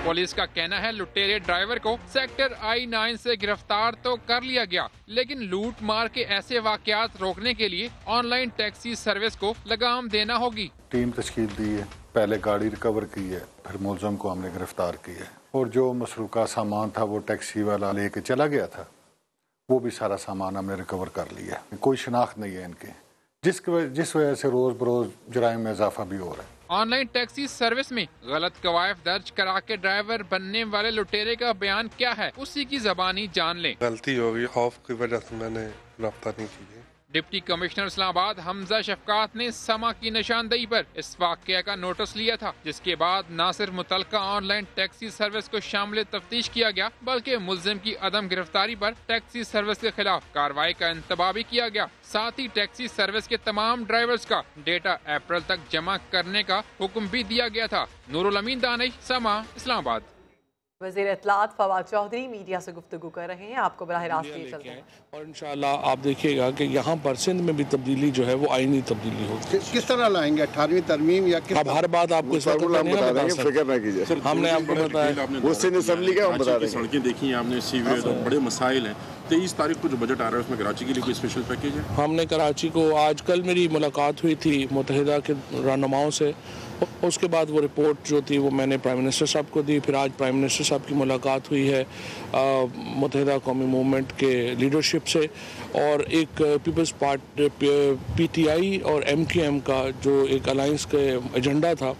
पुलिस का कहना है लुटेरे ड्राइवर को सेक्टर I-9 से गिरफ्तार तो कर लिया गया, लेकिन लूट मार के ऐसे वाकयात रोकने के लिए ऑनलाइन टैक्सी सर्विस को लगाम देना होगी। टीम तश्कील दी है, पहले गाड़ी रिकवर की है, फिर मुलजम को हमने गिरफ्तार किया है और जो मसरूका सामान था वो टैक्सी वाला लेके चला गया था, वो भी सारा सामान हमने रिकवर कर लिया। कोई शनाख्त नहीं है इनकी, जिस वजह से रोज बरोज जराइम में इजाफा भी हो रहा है। ऑनलाइन टैक्सी सर्विस में गलत कवायद दर्ज करा के ड्राइवर बनने वाले लुटेरे का बयान क्या है, उसी की ज़बानी जान लें। गलती होगी, खौफ की वजह से मैंने रब्ता नहीं की। डिप्टी कमिश्नर इस्लामाबाद हमजा शफकात ने समा की निशानदेही पर इस वाक़या का नोटिस लिया था, जिसके बाद न सिर्फ मुतलका ऑनलाइन टैक्सी सर्विस को शामिल तफ्तीश किया गया, बल्कि मुल्जिम की अदम गिरफ्तारी पर टैक्सी सर्विस के खिलाफ कार्रवाई का इंतबाह भी किया गया। साथ ही टैक्सी सर्विस के तमाम ड्राइवर्स का डेटा अप्रैल तक जमा करने का हुक्म भी दिया गया था। नूरुल अमीन दानिश, समा, इस्लामाबाद। वज़ीर इत्तलात फवाद चौधरी मीडिया से गुफ्तगू कर रहे हैं, आपको बराह रास्त लिए चलते हैं। और इंशाल्लाह आप देखिएगा कि यहाँ पर सिंध में भी तब्दीली जो है वो आईनी तब्दीली होगी। किस तरह लाएंगे 18वीं तरमीम या किस? अब हर बात आपको इस वक्त हमने आपको बताया वो सिंध असेंबली का हम बता रहे हैं। सड़कें देखी आपने, सीवरेज और बड़े मसाइल हैं। 23 तारीख को जो बजट आ रहा है उसमें कराची के लिए कोई स्पेशल पैकेज है? हमने कराची को आज कल मेरी मुलाकात हुई थी मुत्तहिदा के रहनुमाओं से, उसके बाद वो रिपोर्ट जो थी वो मैंने प्राइम मिनिस्टर साहब को दी। फिर आज प्राइम मिनिस्टर साहब की मुलाकात हुई है मुत्तहिदा कौमी मूवमेंट के लीडरशिप से, और एक पीपल्स पार्टी PTI और MKM का जो एक अलायंस के एजेंडा था,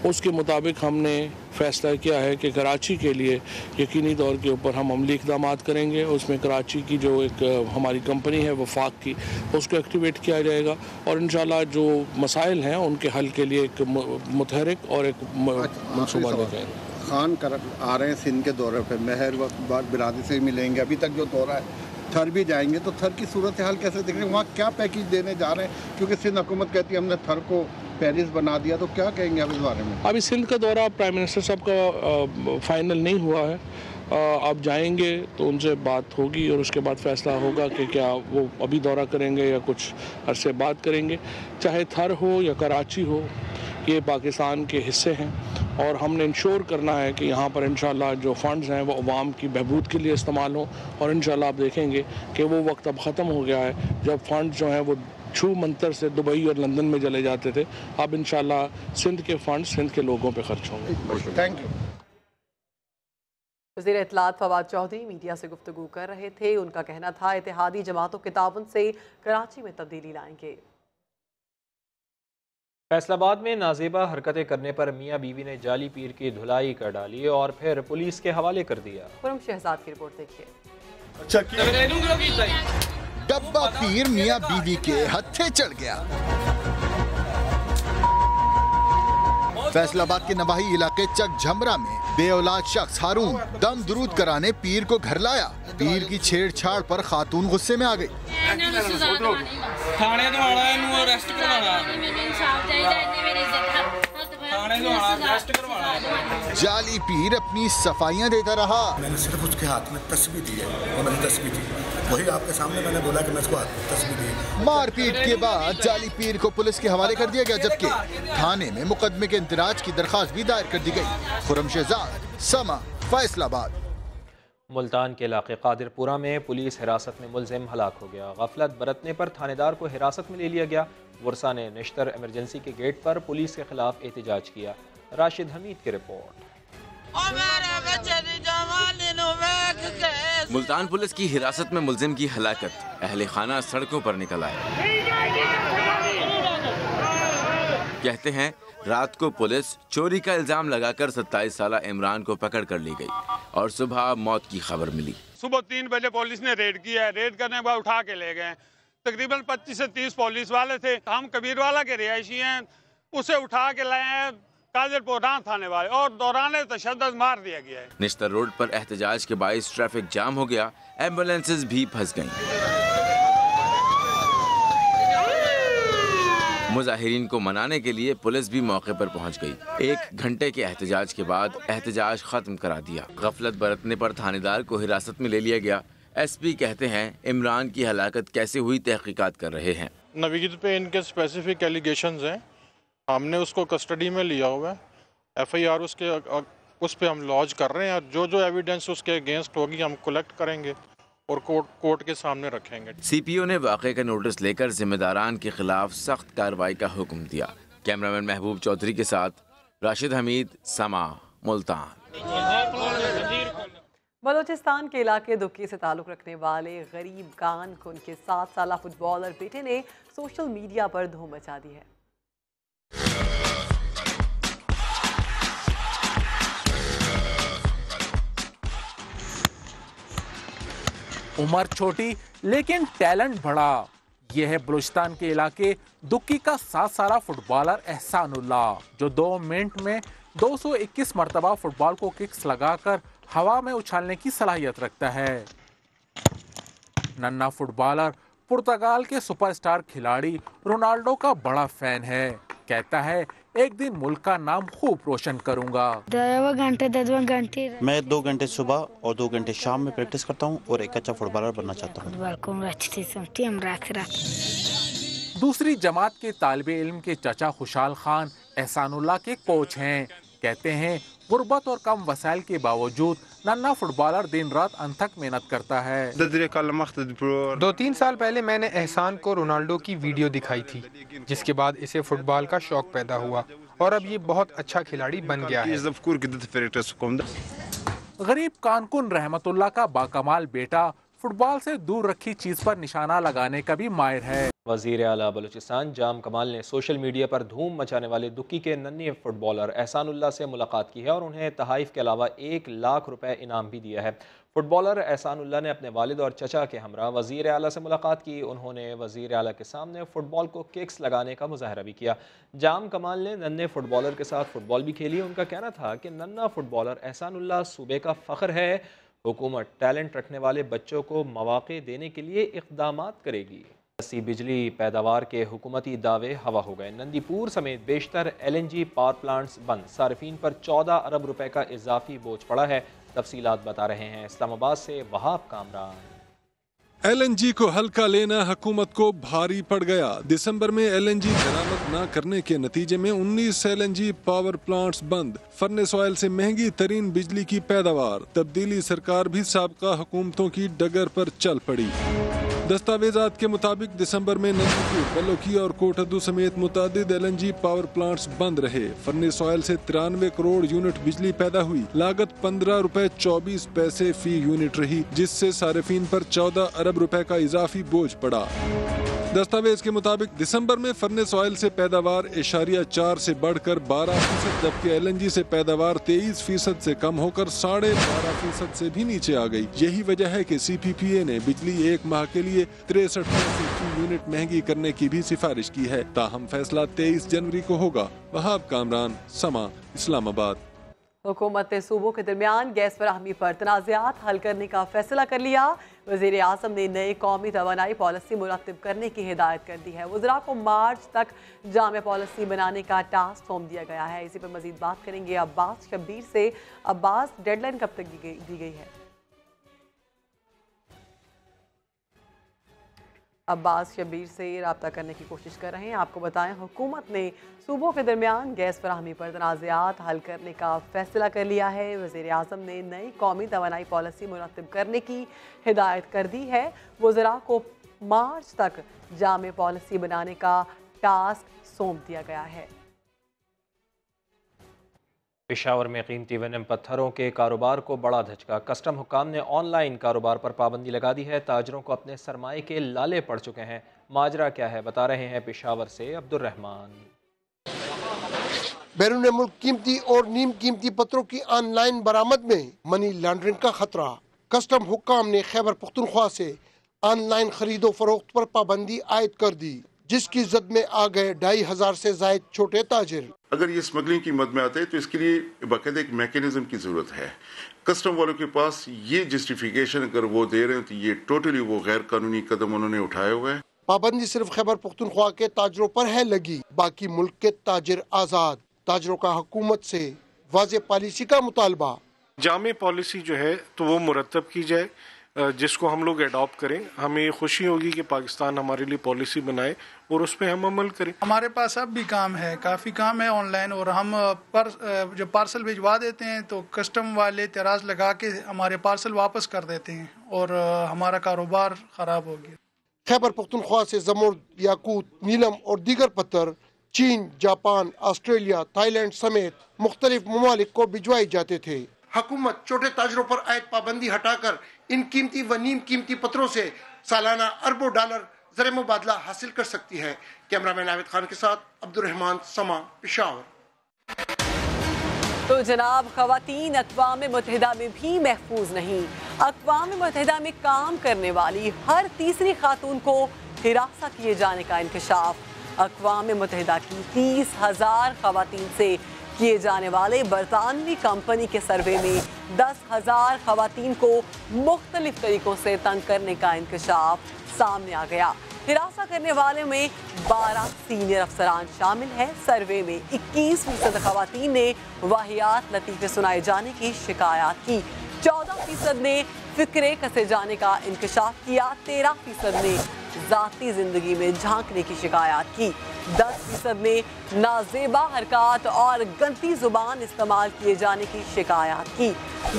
उसके मुताबिक हमने फैसला किया है कि कराची के लिए यकीनी तौर के ऊपर हम अमली इक़दाम करेंगे। उसमें कराची की जो एक हमारी कंपनी है वफाक की, उसको एक्टिवेट किया जाएगा और इंशाल्लाह जो मसाइल हैं उनके हल के लिए एक मुतहरिक और एक मनसूबा लेकर खान आ रहे हैं सिंध के दौरे पर, महर वक्त बिरादरी से मिलेंगे। अभी तक जो दौरा है थर भी जाएंगे, तो थर की सूरत हाल कैसे देख रहे हैं? वहाँ क्या पैकेज देने जा रहे हैं? क्योंकि सिंध हुकूमत कहती है हमने थर को पेरिस बना दिया, तो क्या कहेंगे आप इस बारे में? अभी सिंध का दौरा प्राइम मिनिस्टर साहब का फाइनल नहीं हुआ है। आप जाएंगे तो उनसे बात होगी और उसके बाद फैसला होगा कि क्या वो अभी दौरा करेंगे या कुछ अरसे बाद करेंगे। चाहे थर हो या कराची हो, ये पाकिस्तान के हिस्से हैं और हमने इंश्योर करना है कि यहाँ पर इंशाल्लाह जो फंड्स हैं वो अवाम की बहबूद के लिए इस्तेमाल हों। और इंशाल्लाह आप देखेंगे कि वो वक्त अब ख़त्म हो गया है जब फंड्स जो हैं वो छू मंतर से दुबई और लंदन में चले जाते थे। अब इंशाल्लाह सिंध के फंड्स सिंध के लोगों पे खर्च होंगे। Thank you. वज़ीर इत्तलात फवाद चौधरी मीडिया से गुफ्तगू कर रहे थे। उनका कहना था इत्तेहादी जमातों के ताउन से कराची में तब्दीली लाएंगे। फैसलाबाद में नाजेबा हरकतें करने पर मियाँ बीवी ने जाली पीर की धुलाई कर डाली और फिर पुलिस के हवाले कर दिया। खुरम शहजाद की रिपोर्ट देखिए। डब्बा पीर मियाँ बीवी के हत्थे चढ़ गया। फैसलाबाद के नवाही इलाके चक झमरा में बेऔलाद शख्स हारून दम दुरूद कराने पीर को घर लाया। पीर की छेड़छाड़ पर खातून गुस्से में आ गई। जाली पीर अपनी सफाइयां देता रहा। मैंने सिर्फ उसके हाथ में तस्बीह दी है और मेरी तस्बीह थी, वही आपके सामने मैंने बोला कि मैं इसको तस्बीह दी। मारपीट के बाद जाली पीर को पुलिस के हवाले कर दिया गया, जबकि थाने में मुकदमे के इंतराज की दरखास्त भी दायर कर दी गई। खुरम शहजाद, समा, फैसलाबाद। मुल्तान के इलाके कादिरपुरा में पुलिस हिरासत में मुलजिम हलाक हो गया। गफलत बरतने पर थानेदार को हिरासत में ले लिया गया। वर्षा ने निश्तर इमरजेंसी के गेट पर पुलिस के खिलाफ एहतजाज किया। राशिद हमीद की रिपोर्ट। मुल्तान पुलिस की हिरासत में मुलजिम की हलाकत, अहले खाना सड़कों पर निकल आए। कहते हैं रात को पुलिस चोरी का इल्जाम लगाकर 27 साला इमरान को पकड़ कर ली गई और सुबह मौत की खबर मिली। सुबह 3 बजे पुलिस ने रेड किया है। रेड करने के बाद उठा के ले गए। तकरीबन 25 से 30 पुलिस वाले थे। हम कबीरवाला के रिहायशी हैं, उसे उठा के लाए हैं कादिरपुर थाने वाले और दौरान तशद्दुद मार दिया गया है। निश्तर रोड पर एहतजाज के बाइस ट्रैफिक जाम हो गया, एम्बुलेंसेज भी फंस गईं। मुजाहिरीन को मनाने के लिए पुलिस भी मौके पर पहुंच गई। 1 घंटे के एहतजाज के बाद एहतजाज खत्म करा दिया। गफलत बरतने पर थानेदार को हिरासत में ले लिया गया। एसपी कहते हैं इमरान की हलाकत कैसे हुई तहकीकात कर रहे हैं। नवीद पे इनके स्पेसिफिक एलिगेशंस हैं, हमने उसको कस्टडी में लिया हुआ है। FIR उस पे हम लॉन्च कर रहे हैं और जो एविडेंस उसके अगेंस्ट होगी हम कलेक्ट करेंगे और कोर्ट के सामने रखेंगे। CPO ने वाक़े का नोटिस लेकर जिम्मेदारान के खिलाफ सख्त कार्रवाई का हुक्म दिया। कैमरामैन महबूब चौधरी के साथ राशिद हमीद, समा, मुल्तान। बलोचिस्तान के इलाके दुक्की से ताल्लुक़ रखने वाले गरीब खान को उनके 7 साला फुटबॉलर बेटे ने सोशल मीडिया पर धूम मचा दी है। उम्र छोटी लेकिन टैलेंट बड़ा। यह है बलूचिस्तान के इलाके दुक्की का 7 साला फुटबॉलर एहसानुल्लाह, जो 2 मिनट में 221 मरतबा फुटबॉल को किक्स लगाकर हवा में उछालने की सलाहियत रखता है। नन्ना फुटबॉलर पुर्तगाल के सुपरस्टार खिलाड़ी रोनाल्डो का बड़ा फैन है। कहता है एक दिन मुल्क का नाम खूब रोशन करूंगा। 2 घंटे मैं 2 घंटे सुबह और 2 घंटे शाम में प्रैक्टिस करता हूं और एक अच्छा फुटबॉलर बनना चाहता हूं। दूसरी जमात के तालिबे इल्म के चाचा खुशहाल खान एहसानुल्लाह के कोच हैं। कहते हैं गुर्बत और कम वसाइल के बावजूद नन्ना फुटबॉलर दिन रात अनथक मेहनत करता है। 2-3 साल पहले मैंने एहसान को रोनाल्डो की वीडियो दिखाई थी, जिसके बाद इसे फुटबॉल का शौक पैदा हुआ और अब ये बहुत अच्छा खिलाड़ी बन गया है। गरीब कानकुन रहमतुल्लाह का बाकमाल बेटा फुटबॉल से दूर रखी चीज पर निशाना लगाने का भी माहिर है। वज़ीर आला बलूचिस्तान जाम कमाल ने सोशल मीडिया पर धूम मचाने वाले दुक्की के नन्हे फुटबॉलर एहसानुल्लाह से मुलाकात की है और उन्हें तहाइफ के अलावा 1 लाख रुपए इनाम भी दिया है। फुटबॉलर एहसानुल्लाह ने अपने वालिद और चचा के हमरा वज़ीर आला से मुलाकात की। उन्होंने वज़ीर आला के सामने फ़ुटबॉल को किक्स लगाने का मुजाहरा भी किया। जाम कमाल ने नन्हे फुटबॉलर के साथ फुटबॉल भी खेली। उनका कहना था कि नन्हा फुटबॉलर एहसानुल्लाह सूबे का फ़ख्र है। हुकूमत टैलेंट रखने वाले बच्चों को मौक़े देने के लिए इक़दामात करेगी। बिजली पैदावार के हुकूमती दावे हवा हो गए। नंदीपुर समेत बेशतर LNG पावर प्लांट्स बंद। सार्फिन पर 14 अरब रुपए का इजाफी बोझ पड़ा है। तफसीलात बता रहे हैं इस्लामाबाद से वहाब कामरान। LNG को हल्का लेना हुकूमत को भारी पड़ गया। दिसंबर में LNG बरामद न करने के नतीजे में 19 LNG पावर प्लांट्स बंद। फर्नेस ऑयल से महंगी तरीन बिजली की पैदावार। तब्दीली सरकार भी साबका हुकूमतों की डगर पर चल पड़ी। दस्तावेजात के मुताबिक दिसंबर में नंदीपुर, बलोकी और कोटद्दू समेत मुतादिद LNG पावर प्लांट्स बंद रहे। फर्नेस ऑयल से 93 करोड़ यूनिट बिजली पैदा हुई। लागत 15 रुपए 24 पैसे फी यूनिट रही, जिससे सार्फिन पर 14 अरब रुपए का इजाफी बोझ पड़ा। दस्तावेज के मुताबिक दिसंबर में फर्नेस ऑयल से पैदावार 0.4 से बढ़कर 12%, जबकि LNG से पैदावार 23% से कम होकर 12.5% से भी नीचे आ गई। यही वजह है कि CPPA ने बिजली एक माह के लिए 63 फी यूनिट महंगी करने की भी सिफारिश की है। ताहम फैसला 23 जनवरी को होगा। वहाब कामरान, समा, इस्लामाबाद। हुकूमत ने सूबों के दरमियान गैस फराहमी पर तनाज़ात हल करने का फैसला कर लिया। वज़ीर आज़म ने नई कौमी तवानाई पॉलिसी मुरतब करने की हिदायत कर दी है। वज़रा को मार्च तक जामे पॉलिसी बनाने का टास्क सौंप दिया गया है। इसी पर मजीद बात करेंगे अब्बास शब्बीर से। अब्बास, डेडलाइन कब तक दी गई है? अब्बास शब्बीर से रब्ता करने की कोशिश कर रहे हैं। आपको बताएं, हुकूमत ने सूबों के दरमियान गैस फराहमी पर तनाज़ात हल करने का फैसला कर लिया है। वज़ीर आज़म ने नई कौमी तवानाई पॉलिसी मुरतब करने की हिदायत कर दी है। वज़रा को मार्च तक जामे पॉलिसी बनाने का टास्क सौंप दिया गया है। पेशावर में कीमती वनम पत्थरों के कारोबार को बड़ा धचका। कस्टम हुकाम ने ऑनलाइन कारोबार पर पाबंदी लगा दी है। ताजरों को अपने सरमाए के लाले पड़ चुके हैं। माजरा क्या है, बता रहे हैं पेशावर से अब्दुल रहमान। बैरून मुल्क कीमती और नीम कीमती पत्थरों की ऑनलाइन बरामद में मनी लॉन्ड्रिंग का खतरा। कस्टम हुकाम ने खैबर पख्तूनख्वा से ऑनलाइन खरीदो फरोख्त पर पाबंदी आयद कर दी, जिसकी जद में आ गए 2500 से जायद छोटे ताजिर। अगर ये स्मगलिंग की मद में आते हैं तो इसके लिए बाकायदा एक मैकेनिज्म की जरूरत है। कस्टम वालों के पास ये जस्टिफिकेशन अगर वो दे रहे हैं तो ये टोटली वो गैर कानूनी कदम उन्होंने उठाया हुआ है। पाबंदी सिर्फ खैबर पख्तूनख्वा के ताजरों पर है लगी, बाकी मुल्क के ताजिर आजाद। ताजरों का हुकूमत से वाज़ेह पॉलिसी का मुतालबा। जामे पॉलिसी जो है तो वो मुरतब की जाए, जिसको हम लोग अडॉप्ट करें। हमें खुशी होगी कि पाकिस्तान हमारे लिए पॉलिसी बनाए और उस पर हम अमल करें। हमारे पास अब भी काम है, काफ़ी काम है ऑनलाइन, और हम जब पार्सल भिजवा देते हैं तो कस्टम वाले एतराज़ लगा के हमारे पार्सल वापस कर देते हैं और हमारा कारोबार ख़राब हो गया। खैबर पख्तूनख्वा से जमुर्द, याकूत, नीलम और दीगर पत्थर चीन, जापान, ऑस्ट्रेलिया, थाईलैंड समेत मुख्तलिफ ममालिक को भिजवाए जाते थे। हुकूमत छोटे ताजरों पर आयद पाबंदी हटाकर इन कीमती व नीम कीमती पत्थरों से सालाना अरबों डॉलर ज़र मुबादला हासिल कर सकती है। कैमरामैन आबिद खान के साथ अब्दुल रहमान, समा, पेशावर। तो जनाब, ख़वातीन अक़वाम मुत्तहिदा में भी महफूज नहीं। अक़वाम मुत्तहिदा में काम करने वाली हर तीसरी खातून को हिरासा किए जाने का इंकशाफ। अक़वाम मुत्तहिदा की 30,000 ख़वातीन से किए जाने वाले बरतानवी कंपनी के सर्वे में 10,000 ख़वातीन को मुख्तलिफ तरीक़ों से तंग करने का इंकशाफ सामने आ गया। हिरासा करने वाले में 12 सीनियर अफसरान शामिल हैं। सर्वे में 21% ख़वातीन ने वाहियात लतीफ़े सुनाए जाने की शिकायत की। 14% ने फ़िक्रे कसे जाने का इंकशाफ किया। 13% ने ज़ाती ज़िंदगी में झांकने की शिकायत की। 10% ने नाजेबा हरकत और गंदी ज़ुबान इस्तेमाल किए जाने की शिकायत की।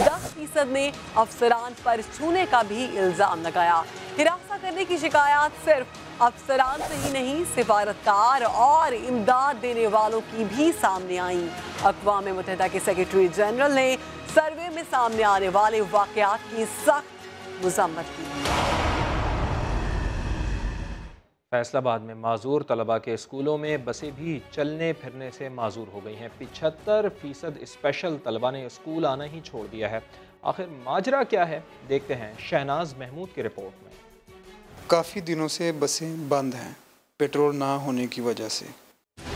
10% ने अफसरान पर छूने का भी इल्ज़ाम लगाया। हिरासा करने की शिकायत सिर्फ अफसरान से ही नहीं, सिफारतकार और इमदाद देने वालों की भी सामने आई। अक़वाम मुत्तहिदा के सेक्रेटरी जनरल ने सर्वे में सामने आने वाले वाक़यात की सख्त मज़म्मत की। फैसलाबाद में माजूर तलबा के स्कूलों में बसें भी चलने फिरने से माजूर हो गई हैं। 75% स्पेशल तलबा ने स्कूल आना ही छोड़ दिया है। आखिर माजरा क्या है, देखते हैं शहनाज महमूद की रिपोर्ट में। काफ़ी दिनों से बसें बंद हैं, पेट्रोल ना होने की वजह से।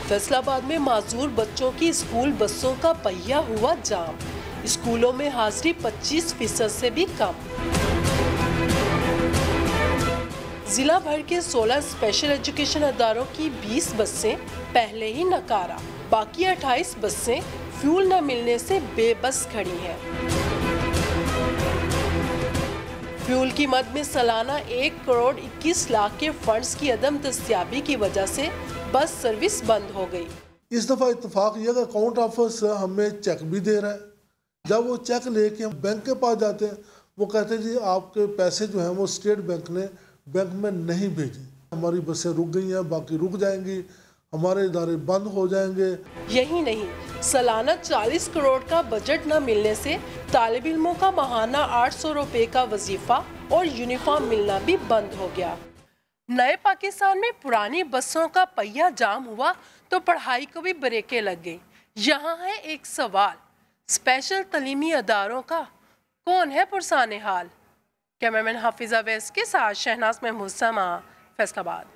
फैसलाबाद में माजूर बच्चों की स्कूल बसों का पहिया हुआ जाम। स्कूलों में हाजिरी 25% से भी कम। जिला भर के 16 स्पेशल एजुकेशन अदारों की 20 बसें पहले ही नकारा, बाकी 28 बसें फ्यूल न मिलने से बेबस खड़ी हैं। फ्यूल की मद में सालाना 1 करोड़ 21 लाख के फंड्स की अदम दस्तियाबी की वजह से बस सर्विस बंद हो गई। इस दफ़ा इत्तेफाक यह कि अकाउंट ऑफिस हमें चेक भी दे रहा है। जब वो चेक लेके हम बैंक के पास जाते हैं, वो कहते हैं जी आपके पैसे जो हैं वो स्टेट बैंक ने बैंक में नहीं भेजे। हमारी बसें रुक गई हैं, बाकी रुक जाएंगी, हमारे इदारे बंद हो जाएंगे। यही नहीं, सालाना 40 करोड़ का बजट न मिलने से तालिब इल्मों का माहाना 800 रुपए का वजीफा और यूनिफॉर्म मिलना भी बंद हो गया। नए पाकिस्तान में पुरानी बसों का पहिया जाम हुआ तो पढ़ाई को भी ब्रेकें लग गई। यहाँ है एक सवाल, स्पेशल तलीमी अदारों का कौन है पुरसाने हाल? कैमरामैन हाफिजा वेस्ट के साथ शहनाज महमूद समा, फैसलाबाद।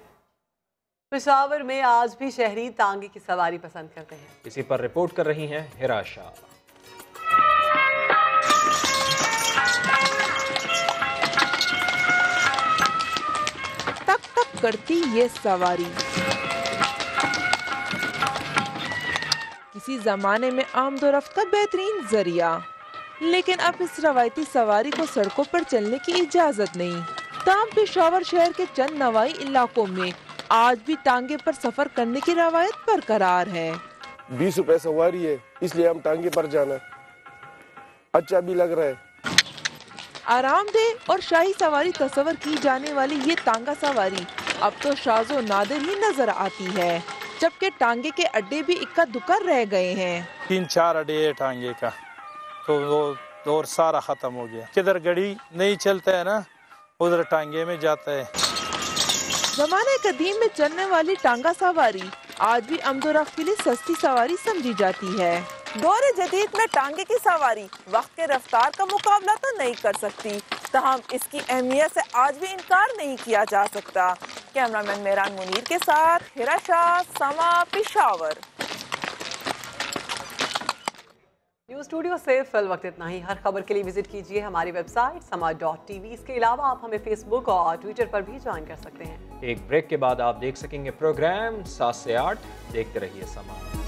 पेशावर में आज भी शहरी तांगे की सवारी पसंद करते हैं। इसी पर रिपोर्ट कर रही हैं हिरा शाह। तक तक करती ये सवारी किसी जमाने में आमदोरफ्त का बेहतरीन जरिया, लेकिन अब इस रवायती सवारी को सड़कों पर चलने की इजाजत नहीं। ताम पेशावर शहर के चंद नवाई इलाकों में आज भी टांगे पर सफर करने की रवायत बरकरार है। 20 रुपए सवारी है, इसलिए हम टांगे पर जाना, अच्छा भी लग रहा है। आरामदेह और शाही सवारी तस्वर की जाने वाली ये टांगा सवारी अब तो शाज़ो नादिर ही नजर आती है, जबकि टांगे के अड्डे भी इक्का दुक्का रह गए हैं। 3-4 अड्डे है टांगे का, तो वो दौर सारा खत्म हो गया। किधर गाड़ी नहीं चलता है ना, उधर टांगे में जाता है। जमाने कदीम में चलने वाली टांगा सवारी आज भी आमदोरफ्त के लिए सस्ती सवारी समझी जाती है। दौरे जदीद में टांगे की सवारी वक्त के रफ्तार का मुकाबला तो नहीं कर सकती, तहम इसकी अहमियत से आज भी इनकार नहीं किया जा सकता। कैमरामैन मेहरान मुनीर के साथ हिरा शाह, समा, पेशावर। न्यूज़ स्टूडियो से फिल वक्त इतना ही। हर खबर के लिए विजिट कीजिए हमारी वेबसाइट समा.tv। इसके अलावा आप हमें फेसबुक और ट्विटर पर भी ज्वाइन कर सकते हैं। एक ब्रेक के बाद आप देख सकेंगे प्रोग्राम 7 से 8। देखते रहिए समा।